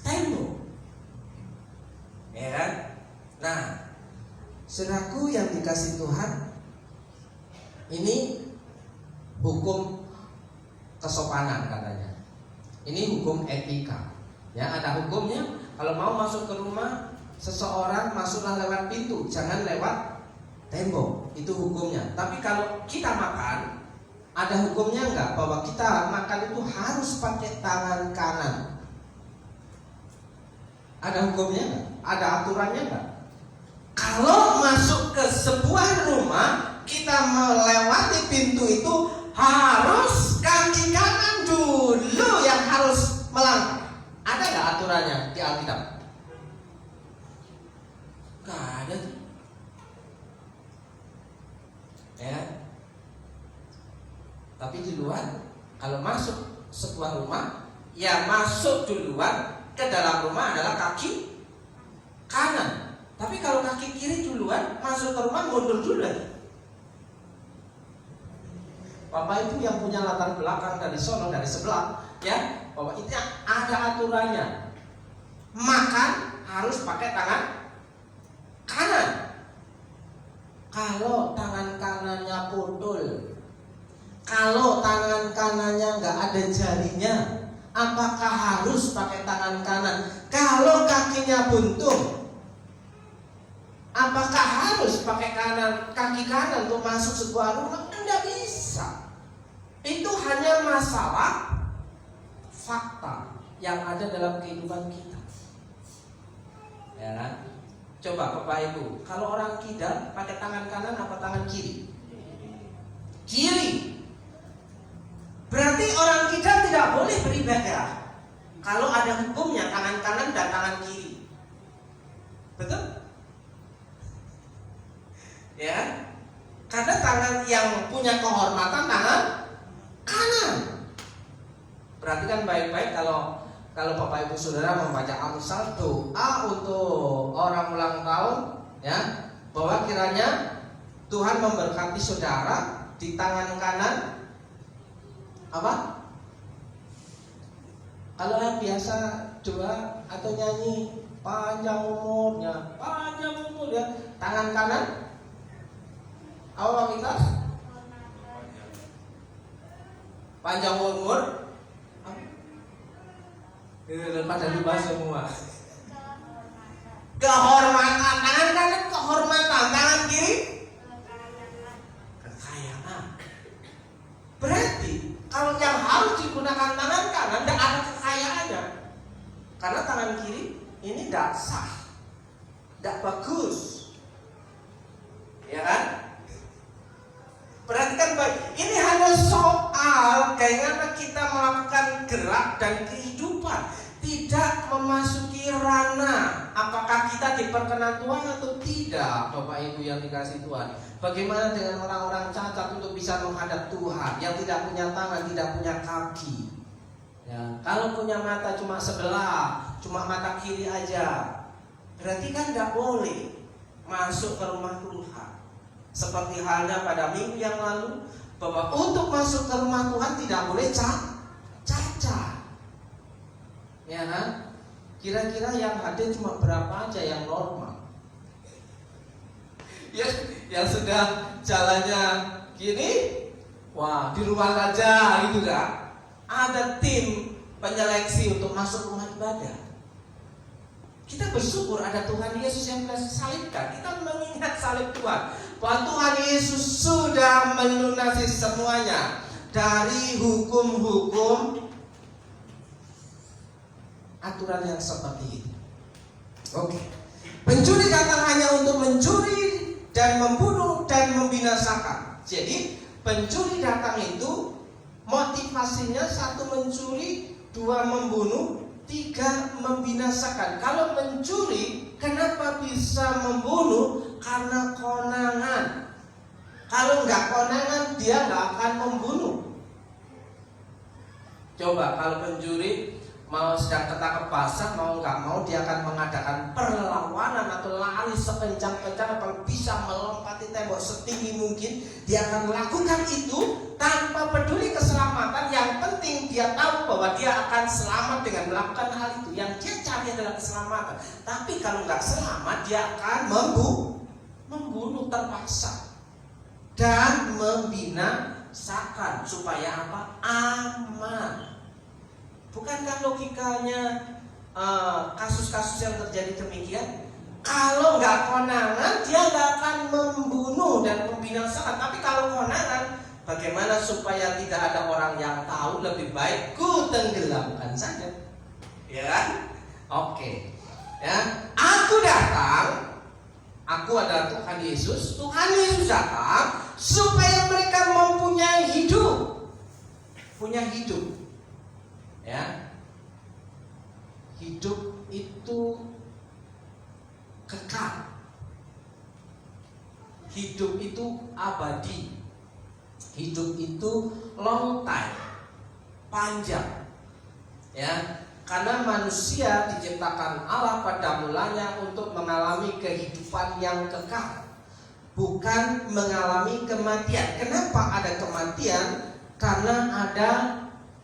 tembok, ya kan? Nah, saudaraku yang dikasih Tuhan, ini hukum kesopanan katanya. Ini hukum etika, ya, ada hukumnya. Kalau mau masuk ke rumah seseorang, masuklah lewat pintu, jangan lewat tembok. Itu hukumnya. Tapi kalau kita makan, ada hukumnya enggak? Bahwa kita makan itu harus pakai tangan kanan. Ada hukumnya enggak? Ada aturannya enggak? Kalau masuk ke sebuah rumah, kita melewati pintu itu harus kaki kanan dulu yang harus melangkah. Ada enggak aturannya di Alkitab? Enggak ada. Ya. Tapi di luar, kalau masuk sebuah rumah, ya masuk duluan ke dalam rumah adalah kaki kanan. Tapi kalau kaki kiri duluan, masuk ke rumah mundur dulu. Bapak itu yang punya latar belakang dari sono, dari sebelah, ya, bahwa itu ada aturannya. Makan harus pakai tangan kanan. Kalau tangan kanannya putul, kalau tangan kanannya nggak ada jarinya, apakah harus pakai tangan kanan? Kalau kakinya buntung, apakah harus pakai kaki kanan untuk masuk sebuah rumah? Tidak bisa. Itu hanya masalah fakta yang ada dalam kehidupan kita. Ya kan? Coba Bapak Ibu, kalau orang kidal pakai tangan kanan apa tangan kiri? Kiri. Berarti orang kidal tidak boleh beribadah kalau ada hukumnya tangan kanan dan tangan kiri. Betul? Ya. Karena tangan yang punya kehormatan tangan kanan. Perhatikan baik-baik kalau Bapak Ibu Saudara membaca Amsal, doa untuk orang ulang tahun, ya, bahwa kiranya Tuhan memberkati saudara di tangan kanan apa? Kalau yang biasa doa atau nyanyi panjang umurnya, tangan kanan apa kita? Panjang umur. Pada lupa semua. Kehormatan, tangan kanan kehormatan, tangan kiri kekayaan. Berarti kalau yang harus digunakan tangan kanan tidak ada kekayaannya, karena tangan kiri ini tidak sah, tidak bagus. gerak dan kehidupan, tidak memasuki ranah apakah kita diperkenan Tuhan atau tidak. Bapak Ibu yang dikasih Tuhan, bagaimana dengan orang-orang cacat untuk bisa menghadap Tuhan, yang tidak punya tangan, tidak punya kaki? Ya, kalau punya mata cuma sebelah, cuma mata kiri aja, berarti kan tidak boleh masuk ke rumah Tuhan. Seperti halnya pada minggu yang lalu, bahwa untuk masuk ke rumah Tuhan tidak boleh cacat. Ya kan? Kira-kira yang hadir cuma berapa aja yang normal? Ya, yang sudah jalannya gini, wah di rumah aja gitu kan? Ada tim penyeleksi untuk masuk rumah ibadah. Kita bersyukur ada Tuhan Yesus yang telah disalibkan. Kita mengingat salib Tuhan, bahwa Tuhan Yesus sudah melunasi semuanya dari hukum-hukum aturan yang seperti itu. Oke. Pencuri datang hanya untuk mencuri dan membunuh dan membinasakan. Jadi pencuri datang itu motivasinya satu mencuri, dua membunuh, tiga membinasakan. Kalau mencuri, kenapa bisa membunuh? Karena konangan. Kalau nggak konangan, dia nggak akan membunuh. Coba kalau pencuri mau sedang ketangkep basah, mau nggak mau dia akan mengadakan perlawanan atau lari sekencang-kencang, kalau bisa melompati tembok setinggi mungkin. Dia akan melakukan itu tanpa peduli keselamatan. Yang penting dia tahu bahwa dia akan selamat dengan melakukan hal itu. Yang dia cari adalah keselamatan. Tapi kalau nggak selamat, dia akan membunuh terpaksa dan membinasakan. Supaya apa? Aman. Bukankah logikanya kasus-kasus yang terjadi demikian? Kalau nggak konangan, dia nggak akan membunuh dan membinasakan. Tapi kalau konangan, bagaimana supaya tidak ada orang yang tahu? Lebih baik ku tenggelamkan saja, ya kan? Oke, ya. Aku datang, aku adalah Tuhan Yesus. Tuhan Yesus datang supaya mereka mempunyai hidup, punya hidup. Ya, hidup itu kekal, hidup itu abadi, hidup itu long time, panjang. Ya, karena manusia diciptakan Allah pada mulanya untuk mengalami kehidupan yang kekal, bukan mengalami kematian. Kenapa ada kematian? Karena ada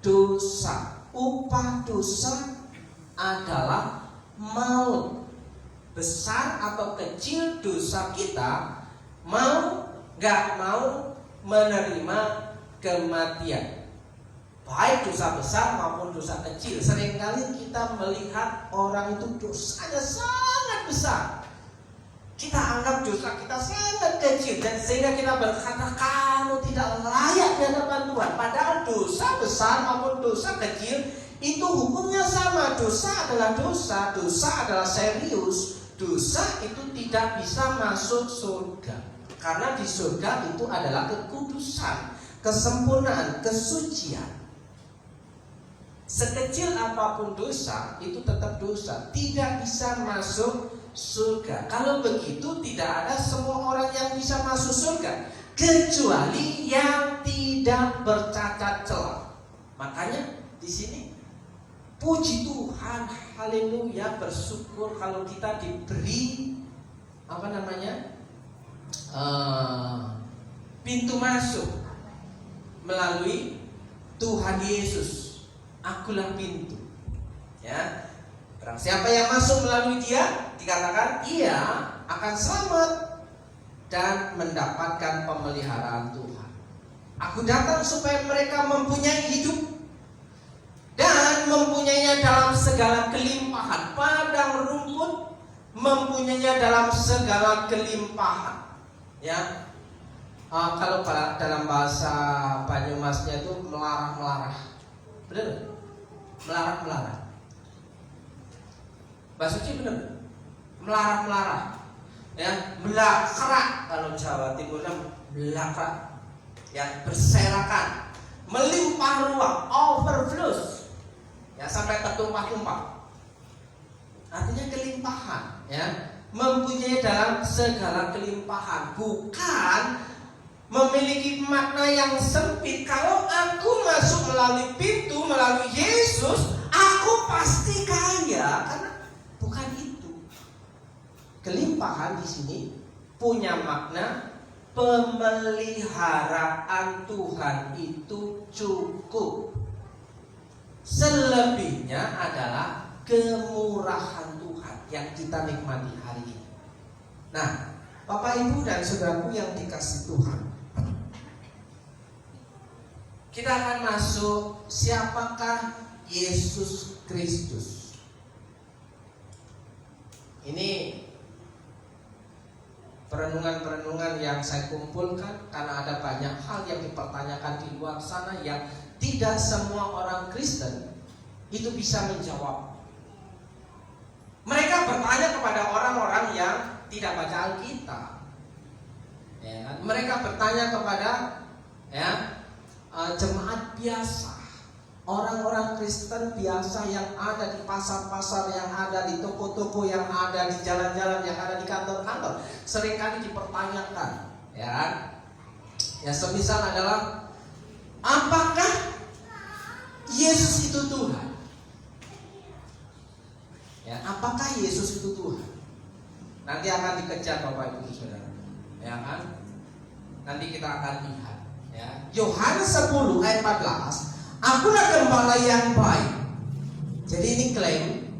dosa. Upah dosa adalah maut. Besar atau kecil dosa kita, mau gak mau menerima kematian. Baik dosa besar maupun dosa kecil. Seringkali kita melihat orang itu dosanya sangat besar, kita anggap dosa kita sangat kecil, dan sehingga kita berkata kamu tidak layak di hadapan Tuhan. Padahal dosa besar maupun dosa kecil itu hukumnya sama. Dosa adalah dosa, dosa adalah serius. Dosa itu tidak bisa masuk surga, karena di surga itu adalah kekudusan, kesempurnaan, kesucian. Sekecil apapun dosa, itu tetap dosa, tidak bisa masuk surga. Kalau begitu, tidak ada semua orang yang bisa masuk surga, kecuali yang tidak bercacat celah. Makanya di sini puji Tuhan, haleluya, bersyukur kalau kita diberi pintu masuk melalui Tuhan Yesus. Akulah pintu. Ya, barang siapa yang masuk melalui Dia, dikatakan ia akan selamat dan mendapatkan pemeliharaan Tuhan. Aku datang supaya mereka mempunyai hidup dan mempunyainya dalam segala kelimpahan. Padang rumput mempunyainya dalam segala kelimpahan. Ya, kalau dalam bahasa Banyumasnya itu melarah-melarah. Benar? Melarah-melarah. Bahasa Suci benar? Melarah-melarah. Ya, melakrak kalau Jawa Timurnya melakrak. Ya, berserakan, melimpah ruah, overflows. ya, sampai tertumpah-tumpah. Artinya kelimpahan, ya, mempunyai dalam segala kelimpahan, bukan memiliki makna yang sempit. Kalau aku masuk melalui pintu, melalui Yesus, aku pasti kaya, karena bukan itu. Kelimpahan di sini punya makna pemeliharaan Tuhan itu cukup. Selebihnya adalah kemurahan Tuhan yang kita nikmati hari ini. Nah, Bapak Ibu dan Saudaraku yang dikasihi Tuhan, kita akan masuk siapakah Yesus Kristus. Ini perenungan-perenungan yang saya kumpulkan karena ada banyak hal yang dipertanyakan di luar sana yang tidak semua orang Kristen itu bisa menjawab. Mereka bertanya kepada orang-orang yang tidak baca Alkitab, ya, mereka bertanya kepada, ya, jemaat biasa, orang-orang Kristen biasa yang ada di pasar-pasar, yang ada di toko-toko, yang ada di jalan-jalan, yang ada di kantor-kantor, seringkali dipertanyakan, ya, semisal adalah, apakah Yesus itu Tuhan? Ya, apakah Yesus itu Tuhan? Nanti akan dikejar Bapak Ibu Saudara, ya kan? Nanti kita akan lihat, ya. Yohanes 10 ayat 14, akulah gembala yang baik. Jadi ini klaim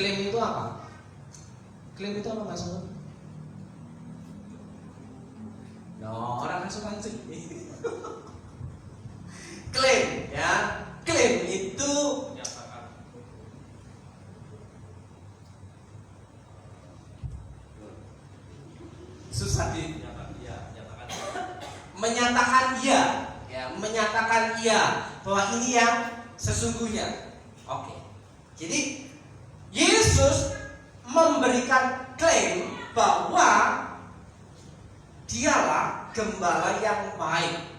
itu apa? Klaim itu apa maksudnya? No, orang asuhan sih. Klaim, ya. Klaim itu susah menyatakan iya, ya, menyatakan iya bahwa ini yang sesungguhnya. Oke. Jadi Yesus memberikan klaim bahwa dialah gembala yang baik.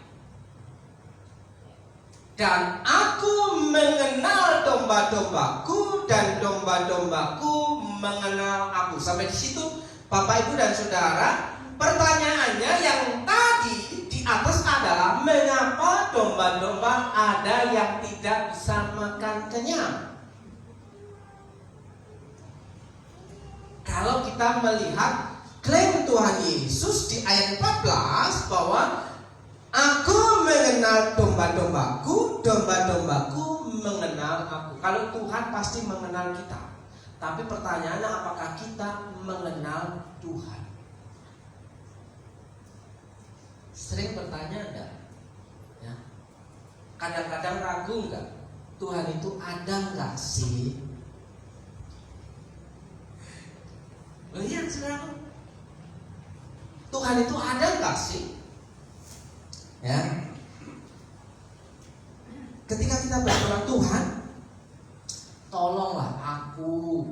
Dan aku mengenal domba-dombaku dan domba-dombaku mengenal aku. Sampai di situ Bapak Ibu dan Saudara, pertanyaannya yang tadi di atas adalah mengapa domba-domba ada yang tidak bisa makan kenyang? Kalau kita melihat klaim Tuhan Yesus di ayat 14 bahwa aku mengenal domba-dombaku, domba-dombaku mengenal aku. Kalau Tuhan pasti mengenal kita. Tapi pertanyaannya, apakah kita mengenal Tuhan? Sering bertanya enggak? Ya. Kadang-kadang ragu enggak? Tuhan itu ada enggak sih? Lihat saudara, Tuhan itu ada enggak sih? Ya. Ketika kita berdoa, Tuhan, tolonglah aku.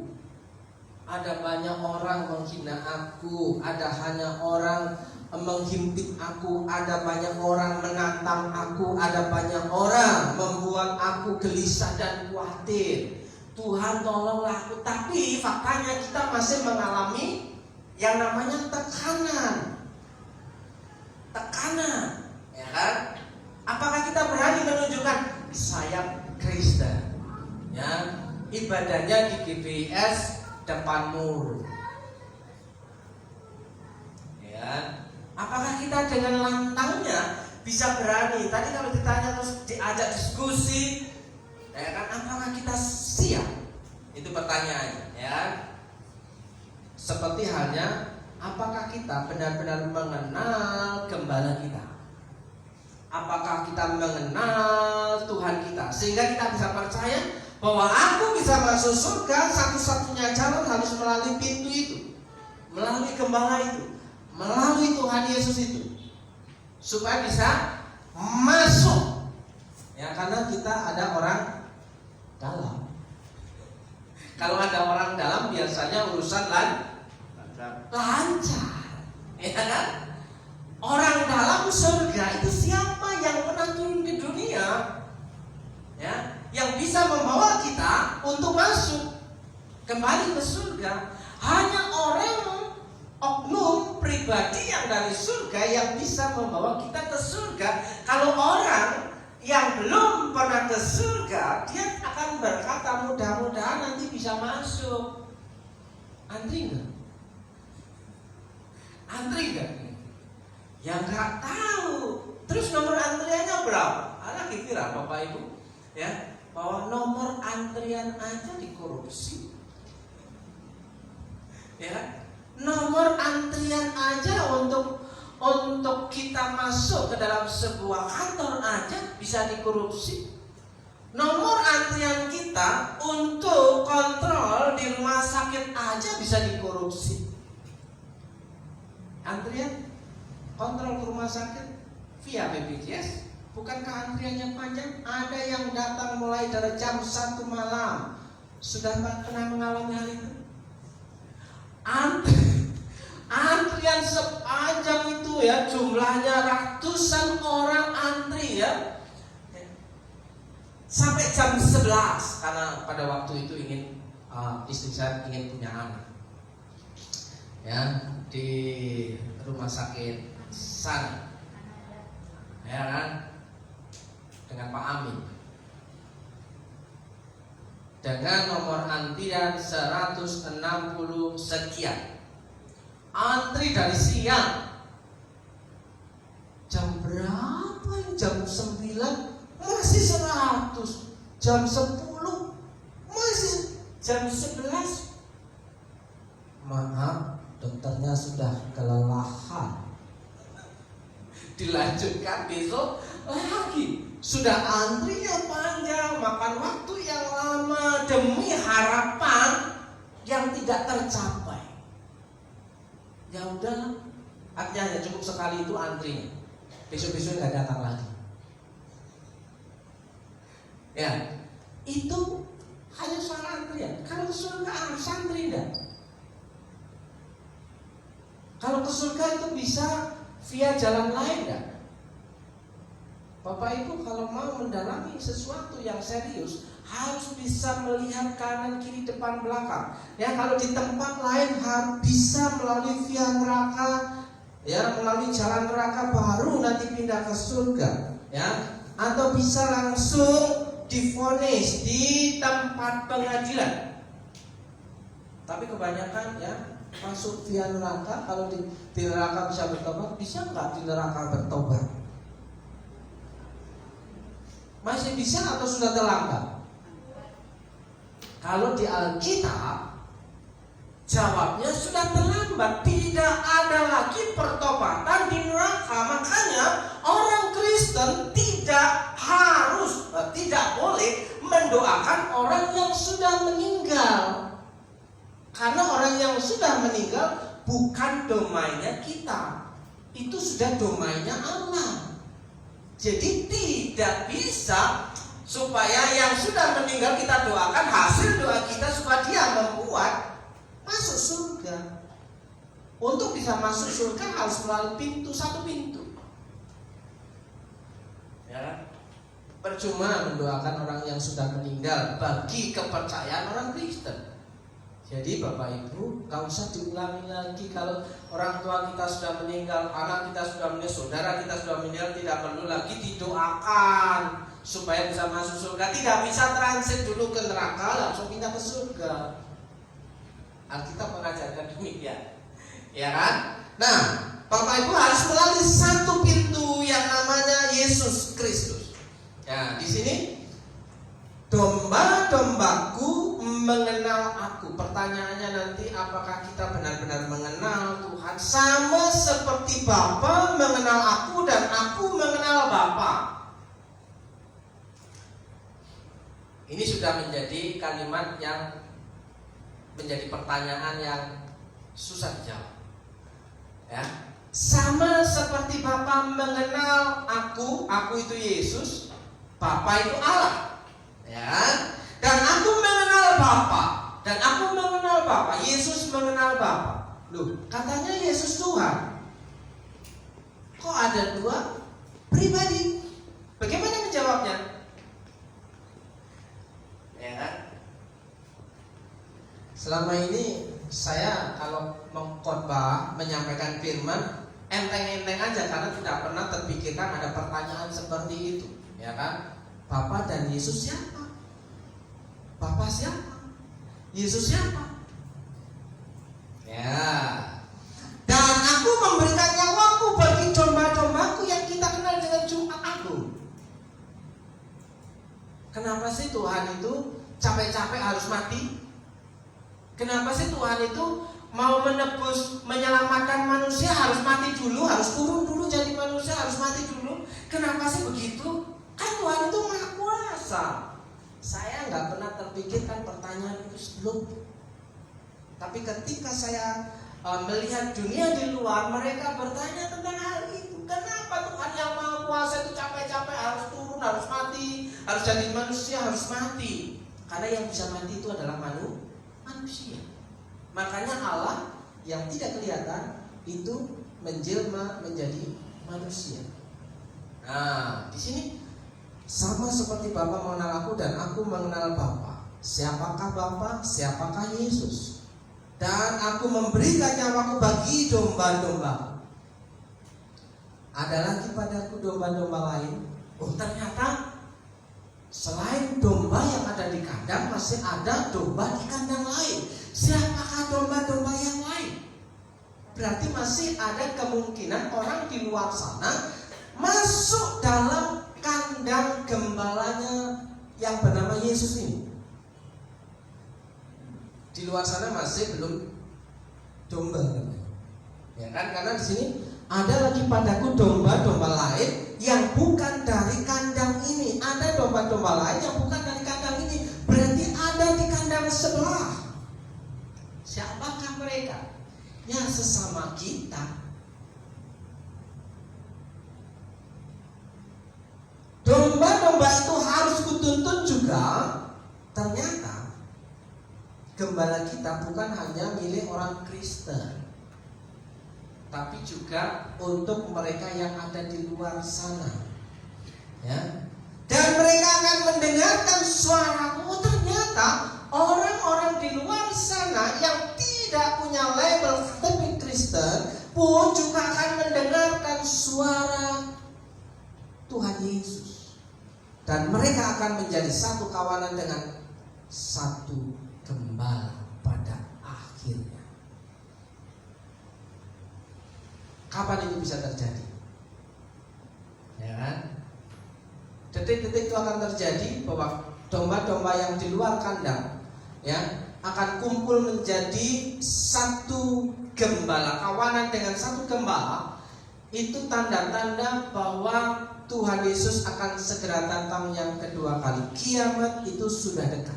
Ada banyak orang menghina aku, ada hanya orang menghimpit aku, ada banyak orang menantang aku, ada banyak orang membuat aku gelisah dan khawatir. Tuhan tolonglah aku. Tapi faktanya kita masih mengalami yang namanya tekanan, ya kan? Apakah kita berani menunjukkan saya Kristen? Ya, ibadahnya di GBS depan mur. Ya, apakah kita dengan lantangnya bisa berani? Tadi kalau ditanya terus diajak diskusi, ya kan? Apakah kita siap? Itu pertanyaannya, ya. Seperti halnya, apakah kita benar-benar mengenal gembala kita? Apakah kita mengenal Tuhan kita sehingga kita bisa percaya bahwa aku bisa masuk surga, satu-satunya jalan harus melalui pintu itu, melalui gembala itu, melalui Tuhan Yesus itu, supaya bisa masuk. Ya, karena kita ada orang dalam. Kalau ada orang dalam biasanya urusan lancar, ya kan? Orang dalam surga itu siapa yang pernah turun ke dunia? Ya, bisa membawa kita untuk masuk kembali ke surga. Hanya orang oknum pribadi yang dari surga yang bisa membawa kita ke surga. Kalau orang yang belum pernah ke surga, dia akan berkata mudah-mudahan nanti bisa masuk. Antri enggak? Antri enggak? Ya nggak tahu. Terus nomor antriannya berapa? Anak kira Bapak Ibu, ya, bahwa nomor antrian aja dikorupsi. Ya, nomor antrian aja untuk kita masuk ke dalam sebuah kantor aja bisa dikorupsi. Nomor antrian kita untuk kontrol di rumah sakit aja bisa dikorupsi. Antrian kontrol ke rumah sakit via BPJS, bukankah antriannya panjang? Ada yang datang mulai dari jam 1 malam. Sudah pernah mengalami hal itu? Antrian sepanjang itu ya, jumlahnya ratusan orang antri ya, sampai jam 11 karena pada waktu itu istri saya ingin punya anak ya di rumah sakit sana, ya kan, dengan Pak Amin, dengan nomor antrian 160 sekian. Antri dari siang. Jam berapa? Jam 9 masih 100. Jam 10 masih. Jam 11 maaf, dokternya sudah kelelahan. Dilanjutkan besok lagi. Sudah antrinya panjang, makan waktu yang lama demi harapan yang tidak tercapai. Ya udah, artinya hanya cukup sekali itu antrinya. Besok-besok nggak datang lagi. Ya, itu hanya soal antrian. Kalau ke surga harus antri enggak? Kalau ke surga itu bisa via jalan lain enggak? Bapak Ibu kalau mau mendalami sesuatu yang serius harus bisa melihat kanan kiri depan belakang. Ya, kalau di tempat lain harus bisa melalui via neraka, ya, melalui jalan neraka baru nanti pindah ke surga, ya, atau bisa langsung divonis di tempat pengadilan. Tapi kebanyakan ya masuk via neraka. Kalau di neraka bisa bertobat, bisa nggak di neraka bertobat? Masih bisa atau sudah terlambat? Kalau di Alkitab jawabnya sudah terlambat. Tidak ada lagi pertobatan di neraka. Makanya orang Kristen tidak boleh mendoakan orang yang sudah meninggal. Karena orang yang sudah meninggal bukan domainnya kita. Itu sudah domainnya Allah. Jadi tidak bisa supaya yang sudah meninggal kita doakan, hasil doa kita supaya dia membuat masuk surga. Untuk bisa masuk surga harus melalui satu pintu. Ya, percuma mendoakan orang yang sudah meninggal bagi kepercayaan orang Kristen. Jadi Bapak Ibu, gak usah diulangi lagi. Kalau orang tua kita sudah meninggal, anak kita sudah meninggal, saudara kita sudah meninggal, tidak perlu lagi didoakan supaya bisa masuk surga. Tidak bisa transit dulu ke neraka langsung pindah ke surga. Alkitab mengajarkan demikian, ya kan? Nah, Bapak Ibu harus melalui satu pintu yang namanya Yesus Kristus. Ya, di sini domba-dombaku mengenal aku. Pertanyaannya nanti, apakah kita benar-benar mengenal Tuhan sama seperti Bapa mengenal aku dan aku mengenal Bapa? Ini sudah menjadi kalimat yang menjadi pertanyaan yang susah dijawab. Ya, sama seperti Bapa mengenal aku itu Yesus, Bapa itu Allah. Ya, dan aku mengenal Bapa, dan aku mengenal Bapa. Yesus mengenal Bapa. Loh, katanya Yesus Tuhan. Kok ada dua pribadi? Bagaimana menjawabnya? Selama ini saya kalau mengkhotbah, menyampaikan firman, enteng-enteng aja karena tidak pernah terpikirkan ada pertanyaan seperti itu, ya kan? Bapa dan Yesus siapa? Bapa siapa? Yesus siapa? Ya. Dan aku memberikan nyawaku bagi domba-dombaku yang kita kenal dengan Jumat Agung. Kenapa sih Tuhan itu capek-capek harus mati? Kenapa sih Tuhan itu mau menebus, menyelamatkan manusia harus mati dulu, harus turun dulu jadi manusia, harus mati dulu? Kenapa sih begitu? Kan Tuhan itu Maha Kuasa. Saya nggak pernah terpikirkan pertanyaan itu sebelum. Tapi ketika saya melihat dunia di luar, mereka bertanya tentang hal itu. Kenapa Tuhan yang Maha Kuasa itu capek-capek harus turun, harus mati, harus jadi manusia, harus mati? Karena yang bisa mati itu adalah manusia. Makanya Allah yang tidak kelihatan itu menjelma menjadi manusia. Nah, di sini sama seperti Bapa mengenal aku dan aku mengenal Bapa. Siapakah Bapa? Siapakah Yesus? Dan aku memberikan nyawaku bagi domba-domba. Ada lagi padaku domba-domba lain. Oh, ternyata selain domba yang ada di kandang, masih ada domba di kandang lain. Siapakah domba-domba yang lain? Berarti masih ada kemungkinan orang di luar sana masuk dalam kandang gembalanya yang bernama Yesus ini. Di luar sana masih belum domba, ya kan? Karena di sini ada lagi padaku domba-domba lain yang bukan dari kandang ini. Ada domba-domba lain yang bukan dari kandang ini. Berarti ada di kandang sebelah. Siapakah mereka? Ya, sesama kita. Domba-domba itu harus kutuntun juga. Ternyata gembala kita bukan hanya milik orang Kristen, tapi juga untuk mereka yang ada di luar sana, ya. Dan mereka akan mendengarkan suaraku. Oh, ternyata orang-orang di luar sana yang tidak punya label KTP Kristen pun juga akan mendengarkan suara Tuhan Yesus. Dan mereka akan menjadi satu kawanan dengan satu gembala pada akhirnya. Kapan itu bisa terjadi? Ya kan? Detik-detik itu akan terjadi bahwa domba-domba yang di luar kandang, ya, akan kumpul menjadi satu gembala, kawanan dengan satu gembala. Itu tanda-tanda bahwa Tuhan Yesus akan segera datang yang kedua kali. Kiamat itu sudah dekat.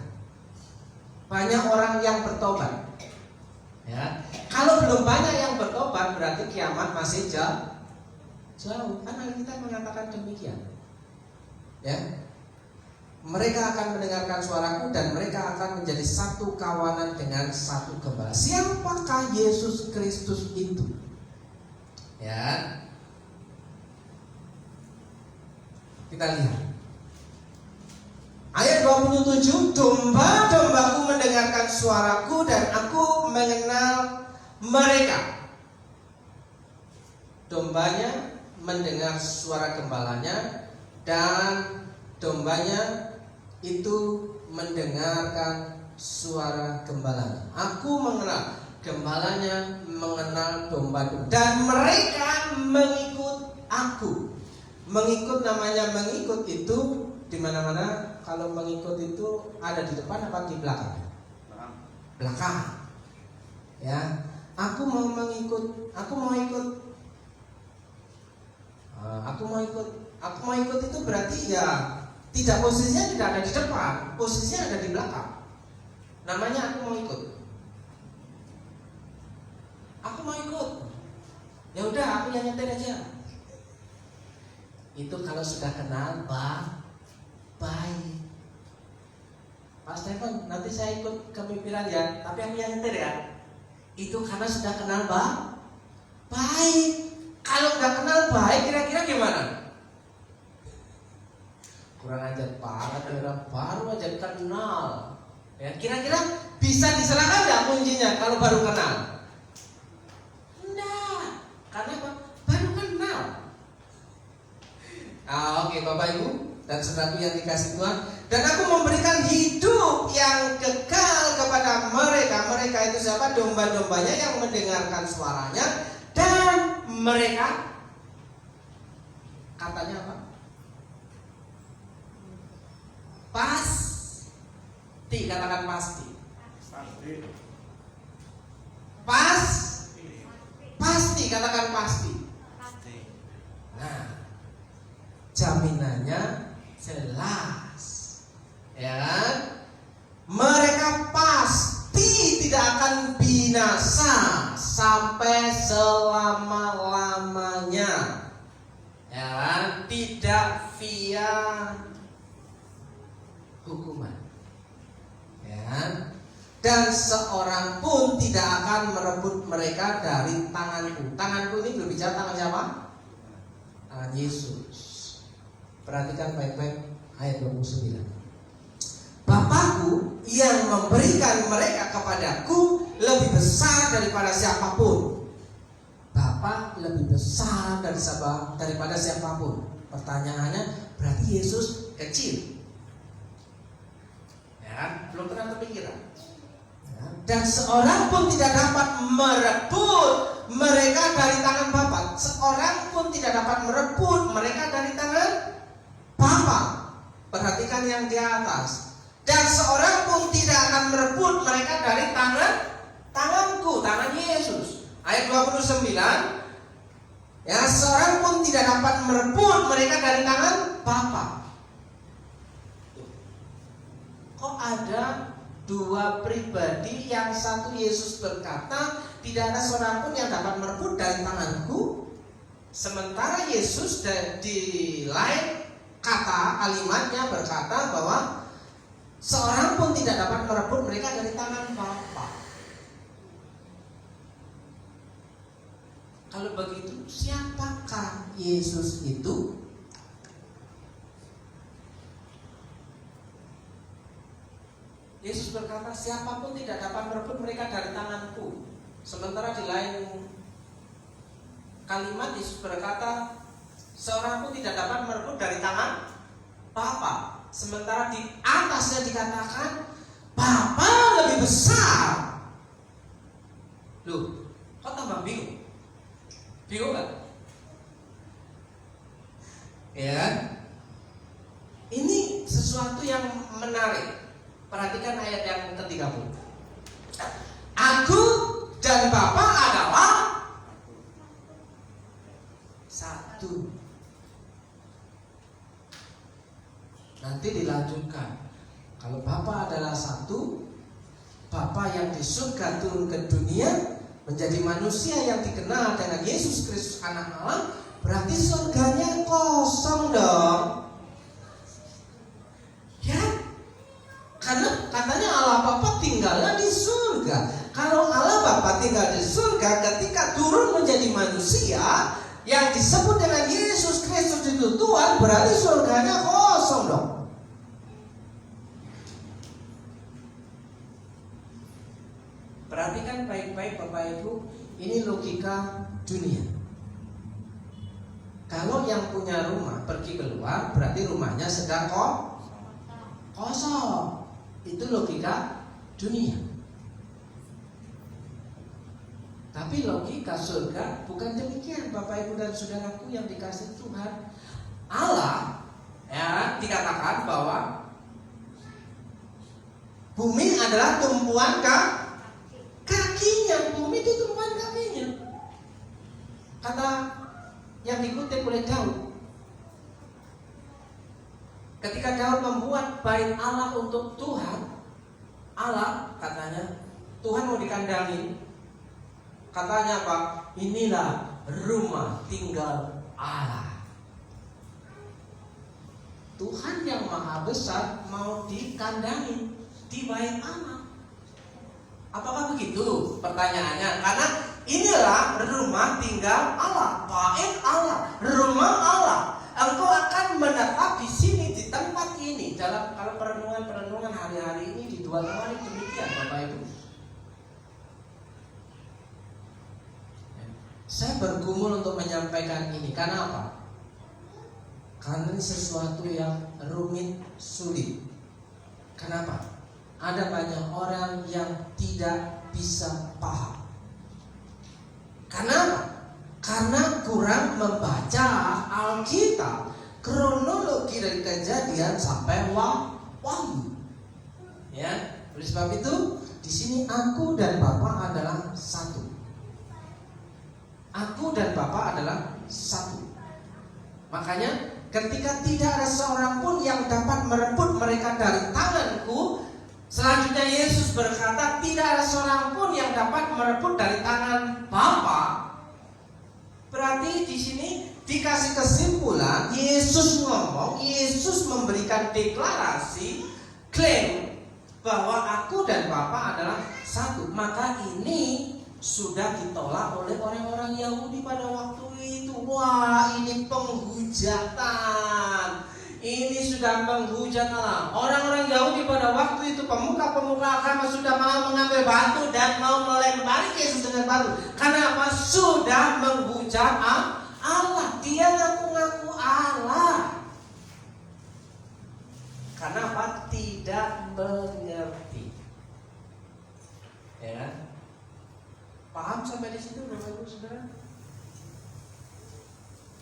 Banyak orang yang bertobat, ya. Kalau belum banyak yang bertobat, berarti kiamat masih jauh. Karena kita mengatakan demikian, ya. Mereka akan mendengarkan suaraku dan mereka akan menjadi satu kawanan dengan satu gembala. Siapakah Yesus Kristus itu? Ya, kita lihat ayat 27, domba-dombaku mendengarkan suaraku dan aku mengenal mereka. Dombanya mendengar suara gembalanya dan dombanya itu mendengarkan suara gembalanya. Aku mengenal, gembalanya mengenal domba-domba dan mereka mengikut aku. Mengikut, namanya mengikut itu di mana-mana. Kalau mengikut itu ada di depan apa di belakang? Belakang. Ya, aku mau mengikut, aku mau ikut itu berarti ya tidak, posisinya tidak ada di depan, posisinya ada di belakang. Namanya aku mau ikut. Aku mau ikut. Ya udah, aku yang nyetir aja. Itu kalau sudah kenal baik. Pak Stefan, nanti saya ikut kepemimpinan ya, tapi aku yang nyetir ya. Itu karena sudah kenal baik. Kalau nggak kenal baik, kira-kira gimana? Kurang ajar banget, orang baru aja kenal. Ya, kira-kira Bisa diserahkan nggak kuncinya kalau baru kenal? Enggak. Karena apa? Baru kenal. Oke, Bapak Ibu dan saudaraku yang dikasih Tuhan, dan aku memberikan hidup yang kekal kepada mereka. Mereka itu siapa? Domba-dombanya yang mendengarkan suaranya, dan mereka, katanya apa? Pasti, katakan pasti. Pasti, katakan pasti. Nah, jaminannya jelas, ya kan? Mereka pasti tidak akan binasa sampai selama-lamanya, ya kan? Tidak via hukuman, ya kan? Dan seorang pun tidak akan merebut mereka dari tanganku. Tanganku ini berbicara tangan siapa? Tangan Yesus. Perhatikan baik-baik ayat 29. Bapakku yang memberikan mereka kepadaku lebih besar daripada siapapun. Bapa lebih besar daripada siapapun. Pertanyaannya, berarti Yesus kecil? Ya, belum pernah terpikiran. Ya, dan seorang pun tidak dapat merebut mereka dari tangan Bapa. Seorang pun tidak dapat merebut mereka dari tangan Bapa. Perhatikan yang di atas. Dan seorang pun tidak akan merebut mereka dari tanganku, tangan Yesus. Ayat 29. Ya, seorang pun tidak dapat merebut mereka dari tangan Bapa. Kok ada dua pribadi, yang satu Yesus berkata, tidak ada seorang pun yang dapat merebut dari tanganku. Sementara Yesus di lain kalimatnya berkata bahwa seorang pun tidak dapat merebut mereka dari tangan Bapa. Kalau begitu, siapakah Yesus itu? Yesus berkata, siapapun tidak dapat merebut mereka dari tanganku. Sementara di lain kalimat Yesus berkata, seorang pun tidak dapat merebut dari tangan Bapa. Sementara di atasnya dikatakan, Bapa lebih besar. Loh, kok tambah bingung? Bingung gak? Ya, ini sesuatu yang menarik. Perhatikan ayat yang ke-30. Aku dan Bapa adalah satu. Nanti dilanjutkan. Kalau Bapa adalah satu, Bapa yang di surga turun ke dunia menjadi manusia yang dikenal dengan Yesus Kristus anak Allah, berarti surganya kosong dong. Ya, karena katanya Allah Bapa tinggalnya di surga. Kalau Allah Bapa tinggal di surga, ketika turun menjadi manusia yang disebut dengan Yesus Kristus itu Tuhan, berarti surganya kosong dong. Perhatikan baik-baik Bapak Ibu, ini logika dunia. Kalau yang punya rumah pergi keluar, berarti rumahnya sedang kosong. Itu logika dunia. Tapi logika surga bukan demikian, Bapak Ibu dan saudaraku yang dikasih Tuhan. Allah ya dikatakan bahwa bumi adalah tumpuan kakinya. Bumi itu tumpuan kakinya. Kata yang dikutip oleh Daud. Ketika Daud membuat bait Allah untuk Tuhan, Allah katanya, Tuhan mau dikandangi. Katanya apa? Inilah rumah tinggal Allah. Tuhan yang maha besar mau dikandangi di bait Allah. Apakah begitu? Pertanyaannya. Karena inilah rumah tinggal Allah, bait Allah, rumah Allah. Engkau akan menetap di sini, di tempat ini. Dalam kalau perenungan hari-hari ini di dua hari demikian, Bapak Ibu. bergumul untuk menyampaikan ini. Karena apa? Karena ini sesuatu yang rumit, sulit. Kenapa? Ada banyak orang yang tidak bisa paham. Kenapa? Karena kurang membaca Alkitab, kronologi dari kejadian sampai wahyu. Ya, oleh sebab itu di sini aku dan Bapa adalah satu. Aku dan Bapa adalah satu. Makanya ketika tidak ada seorang pun yang dapat merebut mereka dari tanganku, selanjutnya Yesus berkata tidak ada seorang pun yang dapat merebut dari tangan Bapa. Berarti di sini dikasih kesimpulan, Yesus ngomong, Yesus memberikan deklarasi, klaim bahwa aku dan Bapa adalah satu. Maka ini sudah ditolak oleh orang-orang Yahudi pada waktu itu. Wah, ini penghujatan. Ini sudah penghujatan. Orang-orang Yahudi pada waktu itu, pemuka-pemuka agama sudah mau mengambil batu dan mau melempari Yesus dengan batu. Kenapa? Sudah menghujat Allah. Dia ngaku-ngaku Allah. Kenapa? Tidak mengerti. Ya. Paham sampai di situ, Bapak Ibu Saudara?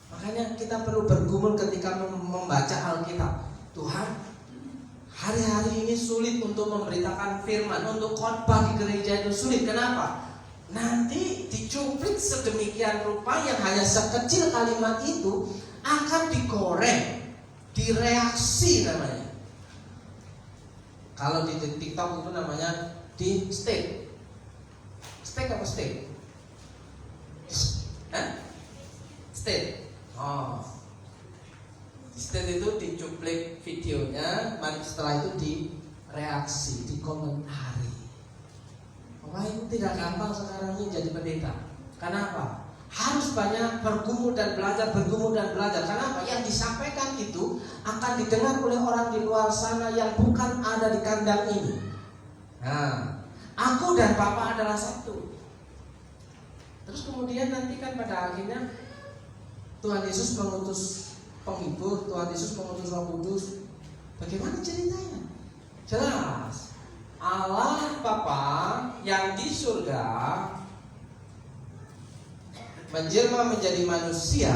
Makanya kita perlu bergumul ketika membaca Alkitab. Tuhan, hari-hari ini sulit untuk memberitakan firman, untuk khotbah di gereja itu sulit. Kenapa? Nanti dicuplik sedemikian rupa yang hanya sekecil kalimat itu akan digoreng, direaksi namanya. Kalau di TikTok itu namanya di steak. Steak apa steak? Steak. Oh, setelah itu dicuplik videonya, setelah itu direaksi, dikomentari. Wah, itu tidak gampang sekarang ini jadi pendeta. Kenapa? Harus banyak bergumul dan belajar, bergumul dan belajar. Kenapa? Yang disampaikan itu akan didengar oleh orang di luar sana yang bukan ada di kandang ini. Nah, aku dan Bapa adalah satu. Terus kemudian nanti kan pada akhirnya Tuhan Yesus mengutus penghibur, Tuhan Yesus mengutus Roh Kudus. Bagaimana ceritanya? Jelas, Allah Bapa yang di surga menjelma menjadi manusia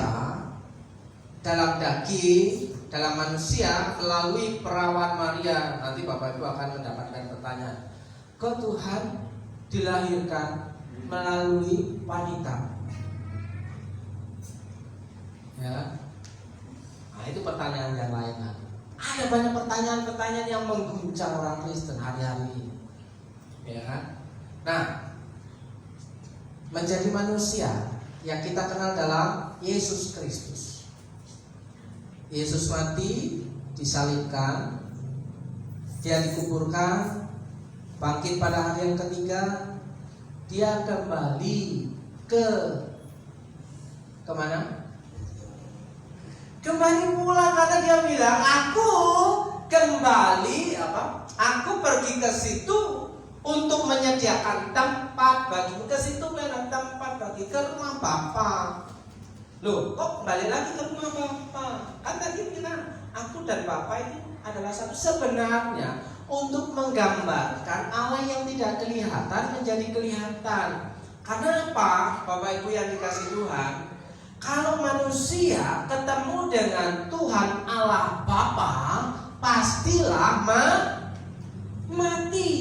dalam daging, dalam manusia melalui perawan Maria. Nanti Bapak Ibu akan mendapatkan pertanyaan. Kok Tuhan dilahirkan melalui wanita? Ya. Nah, itu pertanyaan yang lain lagi. Ada banyak pertanyaan-pertanyaan yang mengguncang orang Kristen hari-hari ini. Ya kan? Nah, menjadi manusia yang kita kenal dalam Yesus Kristus. Yesus mati, disalibkan, dia dikuburkan, bangkit pada hari yang ketiga, dia kembali kemana? Kembali pulang, karena dia bilang, aku kembali Aku pergi ke situ untuk menyediakan tempat bagimu. Ke situ memang tempat bagi, ke rumah Bapa. Loh, kok kembali lagi ke rumah Bapa? Kan tadi bilang, aku dan Bapa itu adalah satu. Sebenarnya untuk menggambarkan Allah yang tidak kelihatan menjadi kelihatan. Karena apa, Bapak Ibu yang dikasih Tuhan? Kalau manusia ketemu dengan Tuhan Allah Bapa, pastilah mati.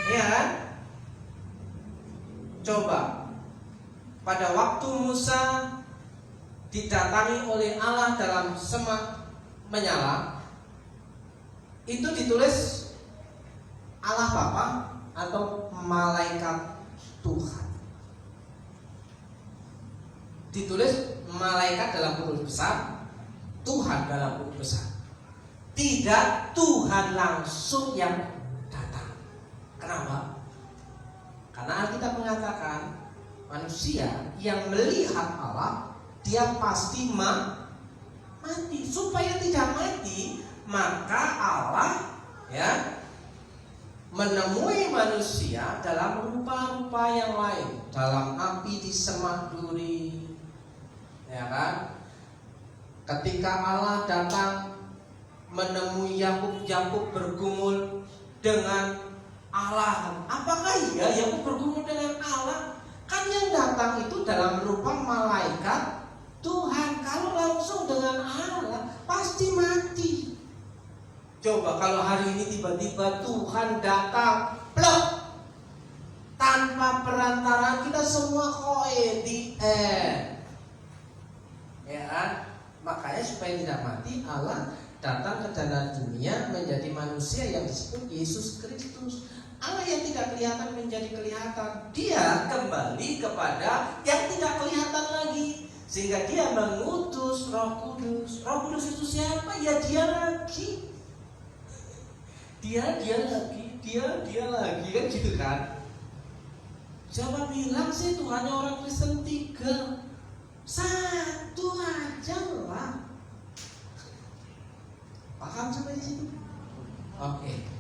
Ya kan? Coba, pada waktu Musa didatangi oleh Allah dalam semak menyala, itu ditulis Allah Bapa atau malaikat Tuhan. Ditulis malaikat dalam huruf besar, Tuhan dalam huruf besar. Tidak Tuhan langsung yang datang. Kenapa? Karena Alkitab mengatakan manusia yang melihat Allah, dia pasti mati. Supaya tidak mati, maka Allah menemui manusia dalam rupa-rupa yang lain, dalam api disemak duri, ya kan? Ketika Allah datang menemui Yakub bergumul dengan Allah. Apakah iya Yakub bergumul dengan Allah? Kan yang datang itu dalam rupa malaikat Tuhan. Kalau langsung dengan Allah pasti mati. Coba kalau hari ini tiba-tiba Tuhan datang, plok, tanpa perantara, kita semua di ya kan? Makanya supaya tidak mati, Allah datang ke dalam dunia menjadi manusia yang disebut Yesus Kristus. Allah yang tidak kelihatan menjadi kelihatan. Dia kembali kepada yang tidak kelihatan lagi, sehingga dia mengutus Roh Kudus. Roh Kudus itu siapa? Ya dia lagi. Dia lagi, kan gitu kan? Siapa bilang sih Tuhannya orang Kristen 3? Satu aja lah. Paham sampai di situ? Oke.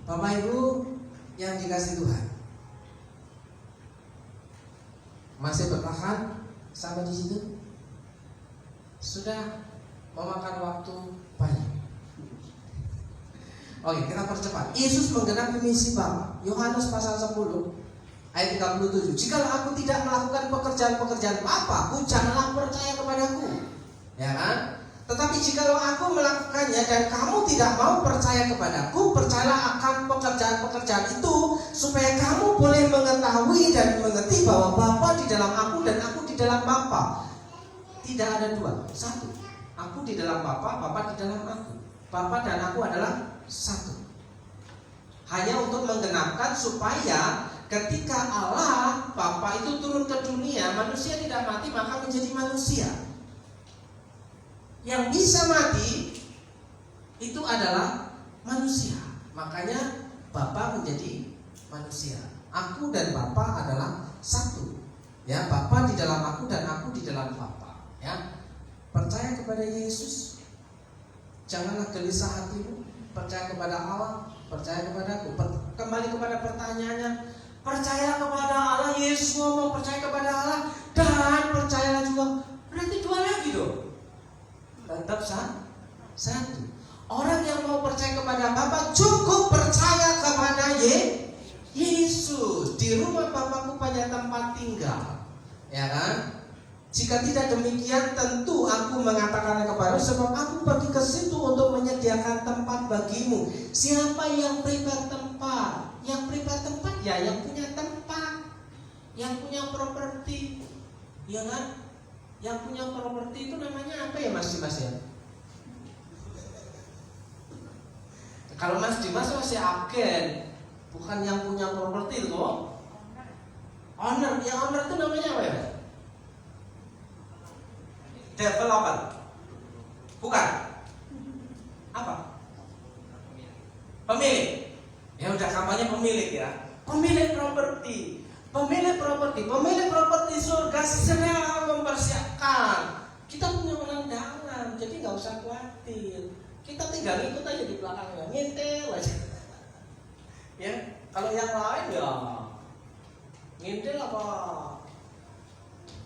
Bapak Ibu yang dikasih Tuhan, masih bertahan sampai di situ? Sudah memakan waktu banyak. Oke, kita percepat. Yesus menggenapi misi Bapa. Yohanes pasal 10 ayat 37. Jikalau aku tidak melakukan pekerjaan-pekerjaan Bapa, janganlah percaya kepadaku. Ya kan? Tetapi jikalau aku melakukannya dan kamu tidak mau percaya kepadaku, percayalah akan pekerjaan-pekerjaan itu, supaya kamu boleh mengetahui dan mengerti bahwa Bapa di dalam aku dan aku di dalam Bapa. Tidak ada dua, satu. Aku di dalam Bapa, Bapa di dalam aku. Bapa dan aku adalah satu. Hanya untuk menggenapkan supaya ketika Allah Bapa itu turun ke dunia, manusia tidak mati maka menjadi manusia. Yang bisa mati itu adalah manusia. Makanya Bapa menjadi manusia. Aku dan Bapa adalah satu. Ya, Bapa di dalam aku dan aku di dalam Bapa. Ya, percaya kepada Yesus. Janganlah gelisah hatimu. Percaya kepada Allah, percaya kepada aku. Kembali kepada pertanyaannya, percaya kepada Allah. Yesus ngomong percaya kepada Allah dan percayalah juga. Berarti dua lagi dong. Tetap satu. Orang yang mau percaya kepada Bapa cukup percaya kepada Yesus. Di rumah Bapakku banyak tempat tinggal, ya kan? Jika tidak demikian, tentu aku mengatakannya kepadamu, sebab aku pergi ke situ untuk menyediakan tempat bagimu. Siapa yang prepare tempat? Yang prepare tempat ya yang punya tempat, yang punya properti, ya kan? Yang punya properti itu namanya apa ya Mas Dimas ya? Kalau Mas Dimas masih agen, bukan yang punya properti itu kok. Owner, yang owner itu namanya apa ya? Developer. Bukan. Apa? Pemilik. Ya udah kampanye pemilik ya. Pemilik properti. Pemilik properti surga segera mempersiapkan. Kita punya pemandangan, jadi nggak usah khawatir. Kita tinggal ikut aja di belakangnya, ngintil aja. Ya, kalau yang lain ya ngintil apa?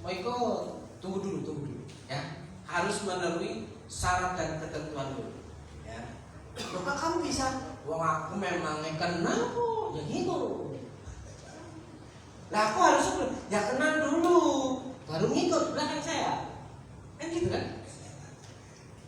Mau ikut? Tunggu dulu. Ya, harus melalui syarat dan ketentuan dulu. Ya, maka kamu bisa. Wah, aku memang kenal kok, ya gitu. Lah aku harus ya kenal dulu, baru ngikut belakang saya. Kan gitu kan?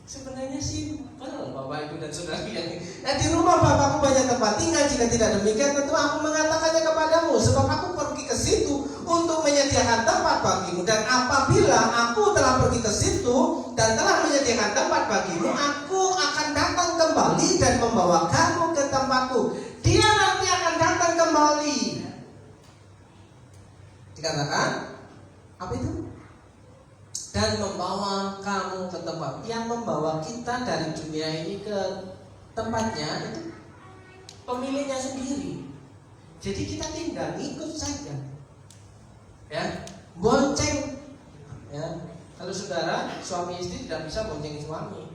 Sebenarnya simpel Bapak Ibu dan Saudara yang di rumah Bapakku banyak tempat tinggal. Jika tidak demikian, tentu aku mengatakannya kepadamu, sebab aku pergi ke situ untuk menyediakan tempat bagimu. Dan apabila aku telah pergi ke situ dan telah menyediakan tempat bagimu, aku akan datang kembali dan membawa kamu ke tempatku. Dia nanti akan datang kembali. Dikatakan apa itu? Dan membawa kamu ke tempat. Yang membawa kita dari dunia ini ke tempatnya itu pemiliknya sendiri. Jadi kita tinggal ikut saja. Ya, bonceng. Ya, kalau saudara suami istri tidak bisa bonceng suami,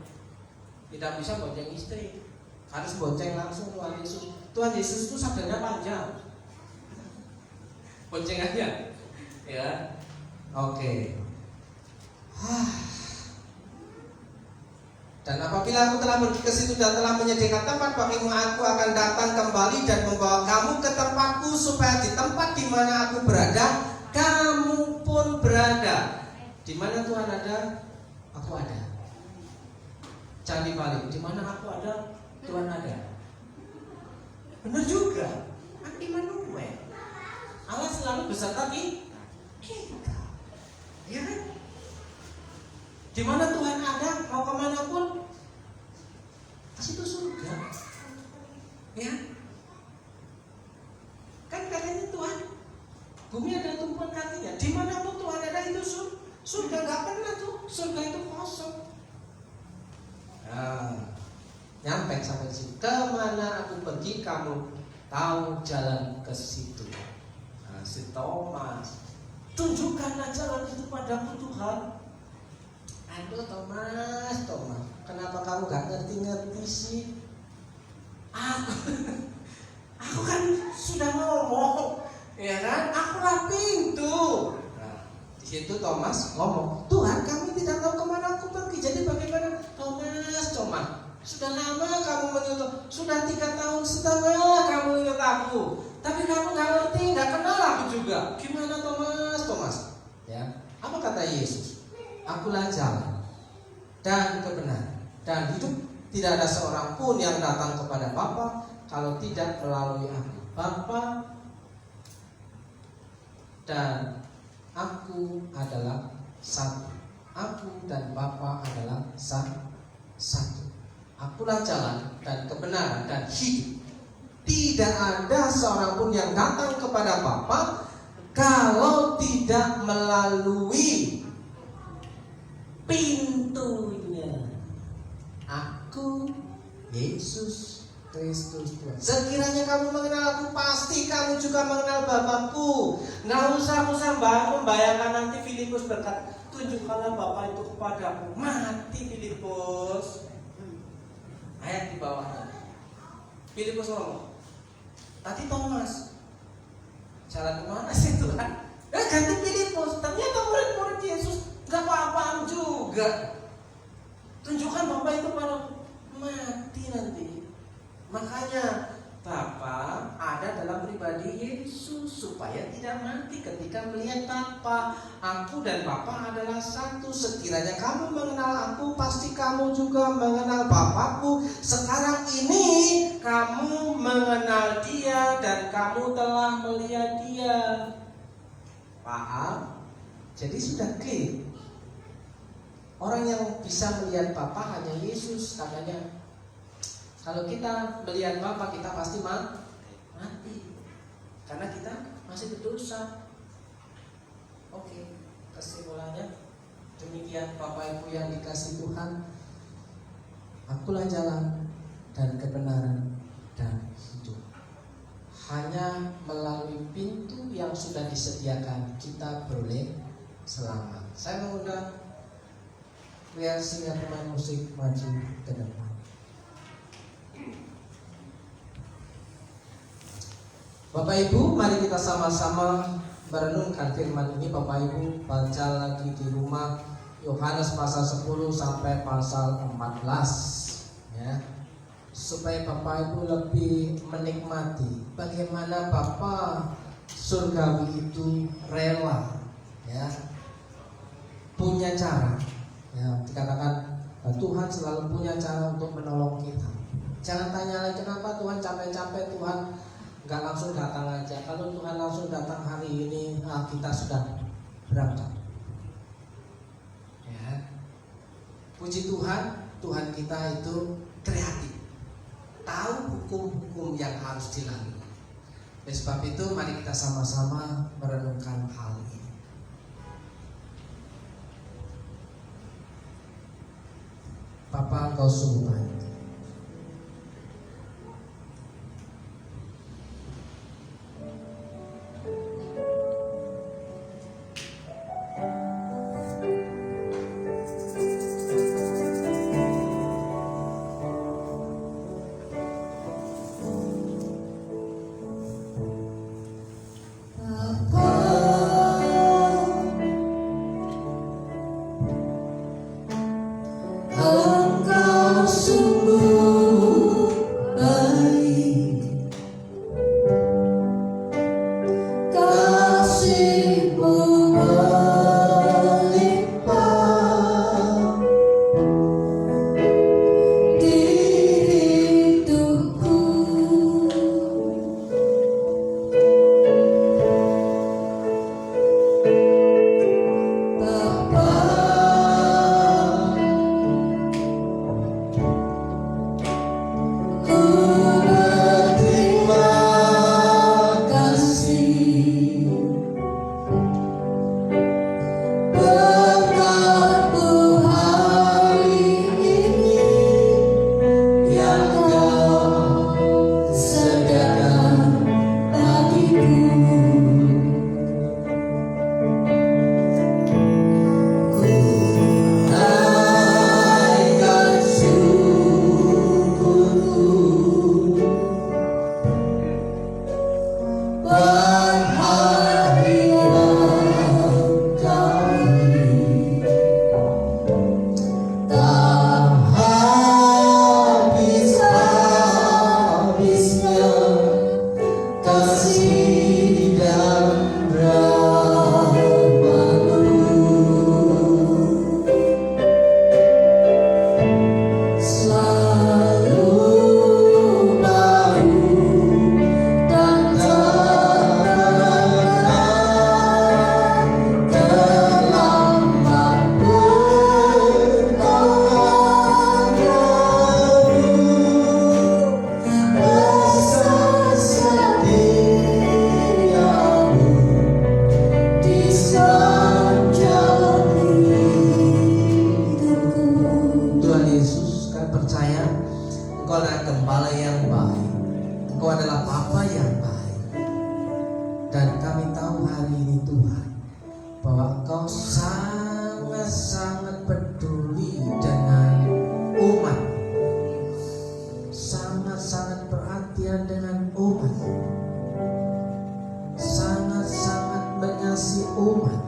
tidak bisa bonceng istri, harus bonceng langsung Tuhan Yesus. Tuhan Yesus itu sabdanya panjang. Boncengannya, ya. Oke. Dan apabila aku telah pergi ke situ dan telah menyediakan tempat bagimu, aku akan datang kembali dan membawa kamu ke tempatku, supaya di tempat di mana aku berada, kamu pun berada. Di mana Tuhan ada, aku ada. Jangan dibalik. Di mana aku ada, Tuhan ada. Benar juga. Immanuel. Allah selalu beserta kita. Ya kan? Di mana Tuhan ada, mau kemanapun, di situ surga. Ya, kan katanya Tuhan, bumi ada tumpuan kakinya. Di mana pun Tuhan ada, itu surga. Gak pernah tuh, surga itu kosong. Nah, nyampe sampai situ. Kemana aku pergi, kamu tahu jalan ke situ. Nah, si Thomas, tunjukkanlah jalan itu padaku Tuhan. Aduh Thomas, kenapa kamu gak ngerti sih? Aku kan sudah ngomong, ya kan? Akulah pintu. Nah, di situ Thomas ngomong, Tuhan, kami tidak tahu kemana aku pergi. Jadi bagaimana? Thomas, sudah lama kamu menyuruh, sudah 3 tahun setengah kamu ingat aku, tapi kamu gak ngerti, gak kenal aku juga. Gimana Thomas? Ya, apa kata Yesus? Akulah jalan dan kebenaran dan hidup. Tidak ada seorang pun yang datang kepada Bapa kalau tidak melalui aku. Bapa dan aku adalah satu. Aku dan Bapa adalah satu. Akulah jalan dan kebenaran dan hidup. Tidak ada seorang pun yang datang kepada Bapa kalau tidak melalui pintunya. Aku Yesus Kristus Tuhan. Sekiranya kamu mengenal aku, pasti kamu juga mengenal Bapakku. Nggak usah membayangkan nanti Filipus berkata, tunjukkanlah Bapa itu kepadaku. Mati Filipus. Ayat di bawahnya, Filipus ngomong, tadi Thomas, jalan kemana sih Tuhan? Ganti Filipus. Ternyata murid-murid Yesus gak apa-apaan juga. Tunjukkan Bapa itu pada mati nanti. Makanya Bapa ada dalam pribadi Yesus supaya tidak mati ketika melihat Bapa. Aku dan Bapa adalah satu. Sekiranya kamu mengenal aku, pasti kamu juga mengenal Bapakku. Sekarang ini kamu mengenal Dia dan kamu telah melihat Dia. Paham? Jadi sudah clear. Orang yang bisa melihat Bapa hanya Yesus katanya. Kalau kita melihat Bapa, kita pasti mati. Karena kita masih berdosa. Oke, kesimpulannya demikian Bapak Ibu yang dikasih Tuhan. Akulah jalan dan kebenaran dan hidup. Hanya melalui pintu yang sudah disediakan kita boleh selamat. Saya mengundang kreasi pemain musik maju ke depan. Bapak Ibu, mari kita sama-sama merenungkan firman ini. Bapak Ibu baca lagi di rumah Yohanes pasal 10 sampai pasal 14 ya. Supaya Bapak Ibu lebih menikmati bagaimana Bapa surgawi itu rela ya, punya cara ya. Dikatakan Tuhan selalu punya cara untuk menolong kita. Jangan tanya lagi kenapa Tuhan capek-capek, Tuhan nggak langsung datang aja. Kalau Tuhan langsung datang hari ini, kita sudah berangkat. Ya. Puji Tuhan, Tuhan kita itu kreatif, tahu hukum-hukum yang harus dilalui. Oleh sebab itu, mari kita sama-sama merenungkan hal ini. Bapa, Engkau sungguh baik. bahwa Engkau sangat-sangat peduli dengan umat, sangat-sangat perhatian dengan umat, sangat-sangat mengasihi umat.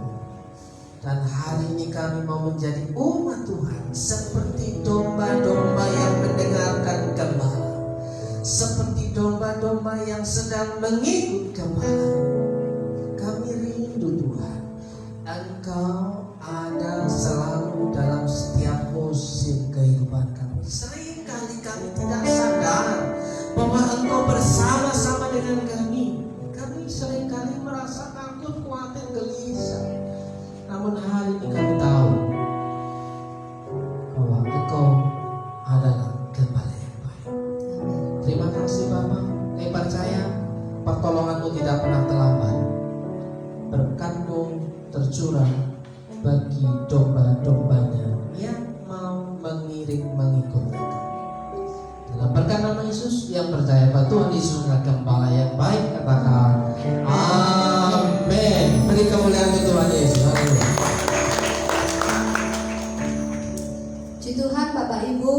Dan hari ini kami mau menjadi umat Tuhan, seperti domba-domba yang mendengarkan gembala, seperti domba-domba yang sedang mengikut gembala. Kami rindu Tuhan, Engkau ada selalu dalam setiap musim kehidupan kami. Seringkali kami tidak sadar bahwa Engkau bersama-sama dengan kami. Kami seringkali merasa takut, khawatir, gelisah. Namun hari ini kami tahu bahwa Engkau adalah gembala yang baik. Terima kasih Bapa. Kami percaya pertolongan-Mu tidak pernah terlambat. Berkat-Mu tercurah bagi domba-dombanya yang mau mengikut Engkau. Dalam berkat nama Yesus, yang percaya bahwa Tuhan Yesus adalah gembala yang baik, katakan amin. Beri kemuliaan untuk Tuhan Yesus. Haleluya. Puji Tuhan Bapak Ibu,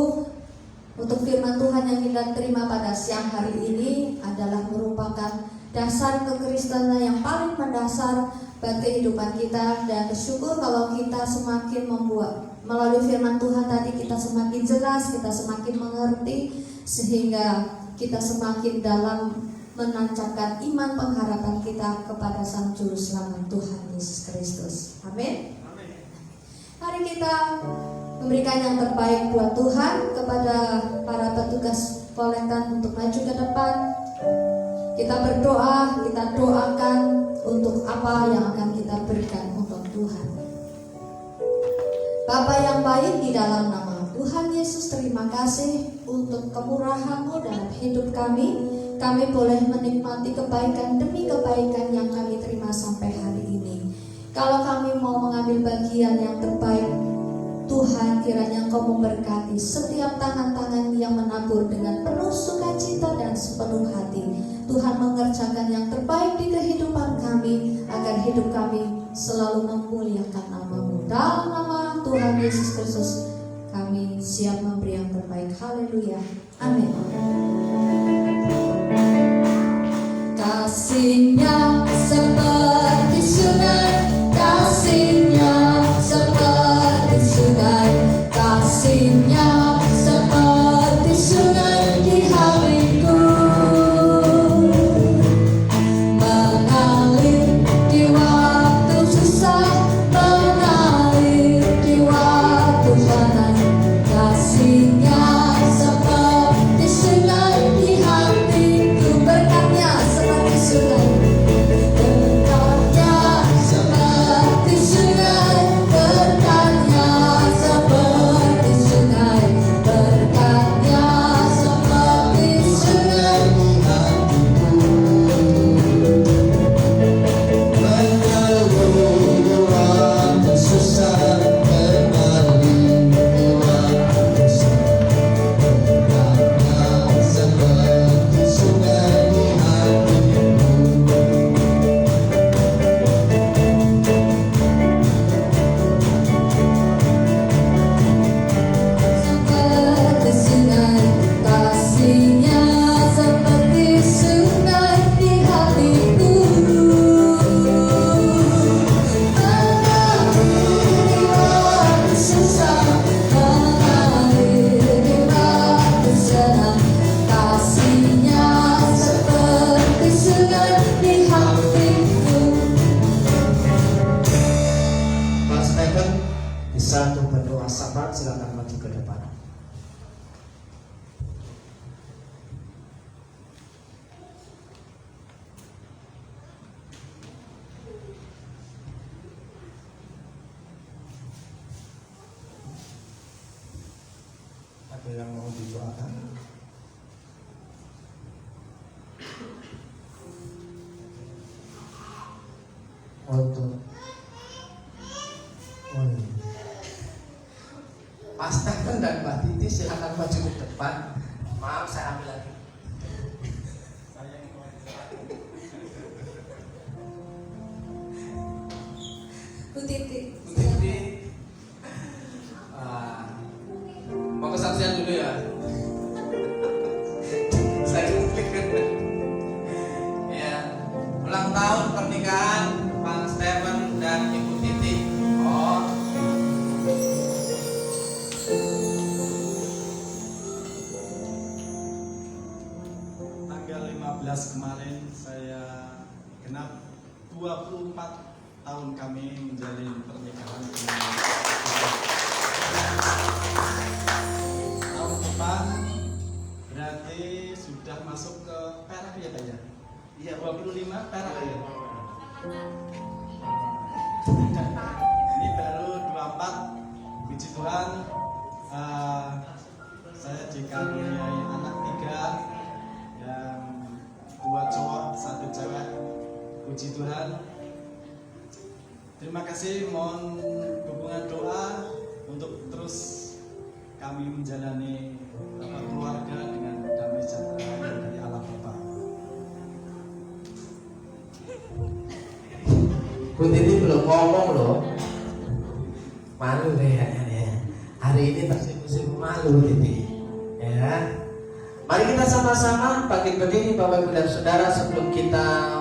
untuk firman Tuhan yang kita terima pada siang hari ini adalah merupakan dasar kekristenan yang paling mendasar bagi kehidupan kita. Dan bersyukur kalau kita semakin membuat melalui firman Tuhan tadi, kita semakin jelas, kita semakin mengerti, sehingga kita semakin dalam menancapkan iman pengharapan kita kepada Sang Juru Selamat Tuhan Yesus Kristus. Amin. Mari kita memberikan yang terbaik buat Tuhan. Kepada para petugas kolektan untuk maju ke depan, kita berdoa, kita doakan untuk apa yang akan kita berikan untuk Tuhan. Bapa yang baik, di dalam nama Tuhan Yesus, terima kasih untuk kemurahan-Mu dalam hidup kami. Kami boleh menikmati kebaikan demi kebaikan yang kami terima sampai hari ini. Kalau kami mau mengambil bagian yang terbaik, Tuhan, kiranya Engkau memberkati setiap tangan-tangan yang menabur dengan penuh sukacita dan sepenuh hati. Tuhan mengerjakan yang terbaik di kehidupan kami, agar hidup kami selalu memuliakan nama-Mu. Dalam nama Tuhan Yesus Kristus, kami siap memberi yang terbaik. Haleluya. Amin. Kasih-Nya seperti sungai, kasih-Nya seperti sungai, kasih-Nya seperti sungai di hatiku, mengalir di waktu susah, mengalir di waktu panas. Kasih-Nya seperti sungai di hatiku, berkatnya seperti sungai. Bisa untuk berdoa sahabat, silakan maju ke depan. Ada yang mau didoakan? Untuk Mas Stephen dan Mbak Titi silakan maju ke depan. Maaf, saya ambil lagi. Kuti Titi. Titi. Mau kesaksian dulu ya. Saya ya, ulang tahun pernikahan Pak Stephen dan Ibu Titi. Oh. Tanggal 15 kemarin saya genap 24 tahun kami menjalin pernikahan. Tahun depan berarti sudah masuk ke perak ya Pak ya? Iya, 25 perak ya. Ini baru 24. Puji Tuhan, saya dikaruniai anak 3, yang 2 cowok, 1 cewek. Puji Tuhan. Terima kasih, mohon dukungan doa untuk terus kami menjalani keluarga dengan damai sejahtera dari Allah Bapa. Bu Titi belum ngomong loh. Malu kayaknya ya. Hari ini masih musim malu Titi. Ya. Mari kita sama-sama bangkit berdiri Bapak Ibu dan Saudara sebelum kita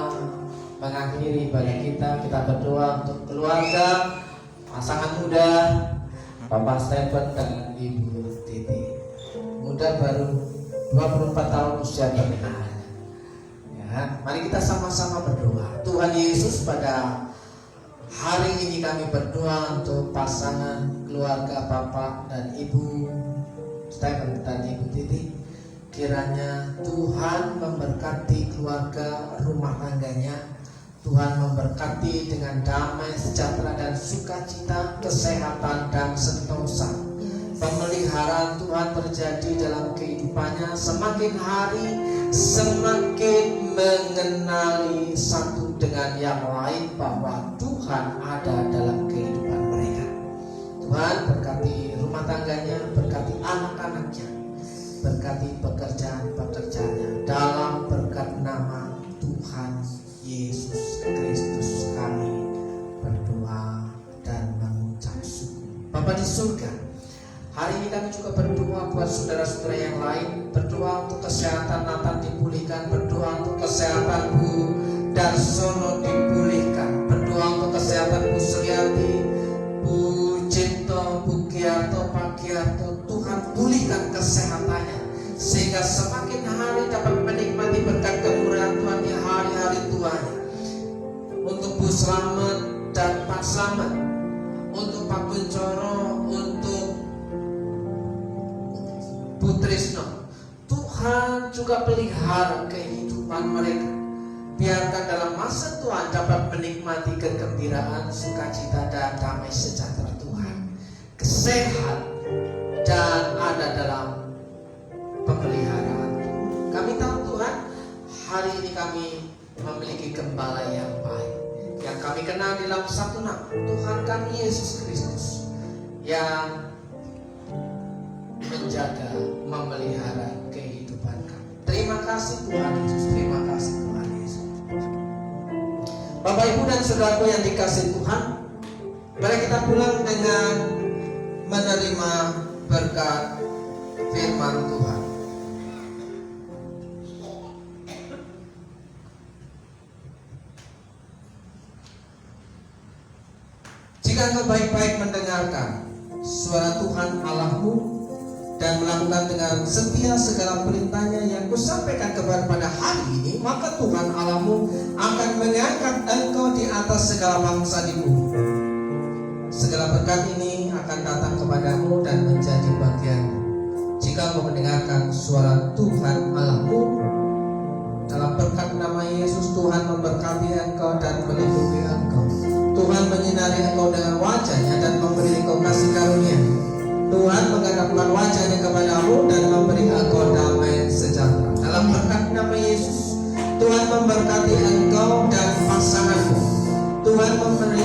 mengakhiri bagi kita berdoa untuk keluarga pasangan muda Bapak Stephen dan Ibu Titi. Muda baru 24 tahun usia pernikahan. Ya, mari kita sama-sama berdoa. Tuhan Yesus, pada hari ini kami berdoa untuk pasangan keluarga Bapak dan Ibu Stephen dan Ibu Titi. Kiranya Tuhan memberkati keluarga rumah tangganya. Tuhan memberkati dengan damai, sejahtera dan sukacita, kesehatan dan sentosa. Pemeliharaan Tuhan terjadi dalam kehidupannya. Semakin hari semakin mengenali satu dengan yang lain bahwa Tuhan ada dalam kehidupan mereka. Tuhan berkati rumah tangganya, berkati anak-anaknya, berkati pekerjaan-pekerjaannya. Dalam berkat nama Tuhan Yesus Kristus kami berdoa dan mengucap syukur. Bapa di surga, hari ini kami juga berdoa buat saudara-saudara yang lain. Berdoa untuk kesehatan Nathan dipulihkan. Berdoa untuk kesehatan Bu Darsono dipulihkan. Berdoa untuk kesehatan Bu Suryati, Bu Cinto, Bu Giarto, Pak Giarto. Tuhan pulihkan kesehatannya sehingga semakin hari dapat menikmati berkat kemurahan Tuhan di hari-hari tuanya. Untuk Bu Slamet dan Pak Slamet, untuk Pak Kuncoro, untuk Bu Trisno, Tuhan juga pelihara kehidupan mereka. Biarkan dalam masa Tuhan dapat menikmati kegembiraan, sukacita dan damai sejahtera Tuhan, kesehat dan ada dalam pemeliharaan. Kami tahu Tuhan, hari ini kami memiliki gembala yang baik, yang kami kenal dalam satu nama, Tuhan kami Yesus Kristus, yang menjaga, memelihara kehidupan kami. Terima kasih Tuhan Yesus, terima kasih Tuhan Yesus. Bapak Ibu dan Saudaraku yang dikasihi Tuhan, mari kita pulang dengan menerima berkat firman Tuhan. Jika engkau baik-baik mendengarkan suara Tuhan Allahmu dan melakukan dengan setia segala perintahnya yang kusampaikan kepada hari ini, maka Tuhan Allahmu akan mengangkat engkau di atas segala bangsa di bumi. Segala berkat ini akan datang kepadamu dan menjadi bagianmu jika engkau mendengarkan suara Tuhan Allahmu. Dalam berkat nama Yesus, Tuhan memberkati engkau dan melindungi engkau. Tuhan menyinari engkau dengan wajah-Nya dan memberi engkau kasih karunia. Tuhan menghadapkan wajah-Nya kepadamu dan memberi engkau damai sejahtera. Dalam berkat nama Yesus, Tuhan memberkati engkau dan pasanganmu. Tuhan memberi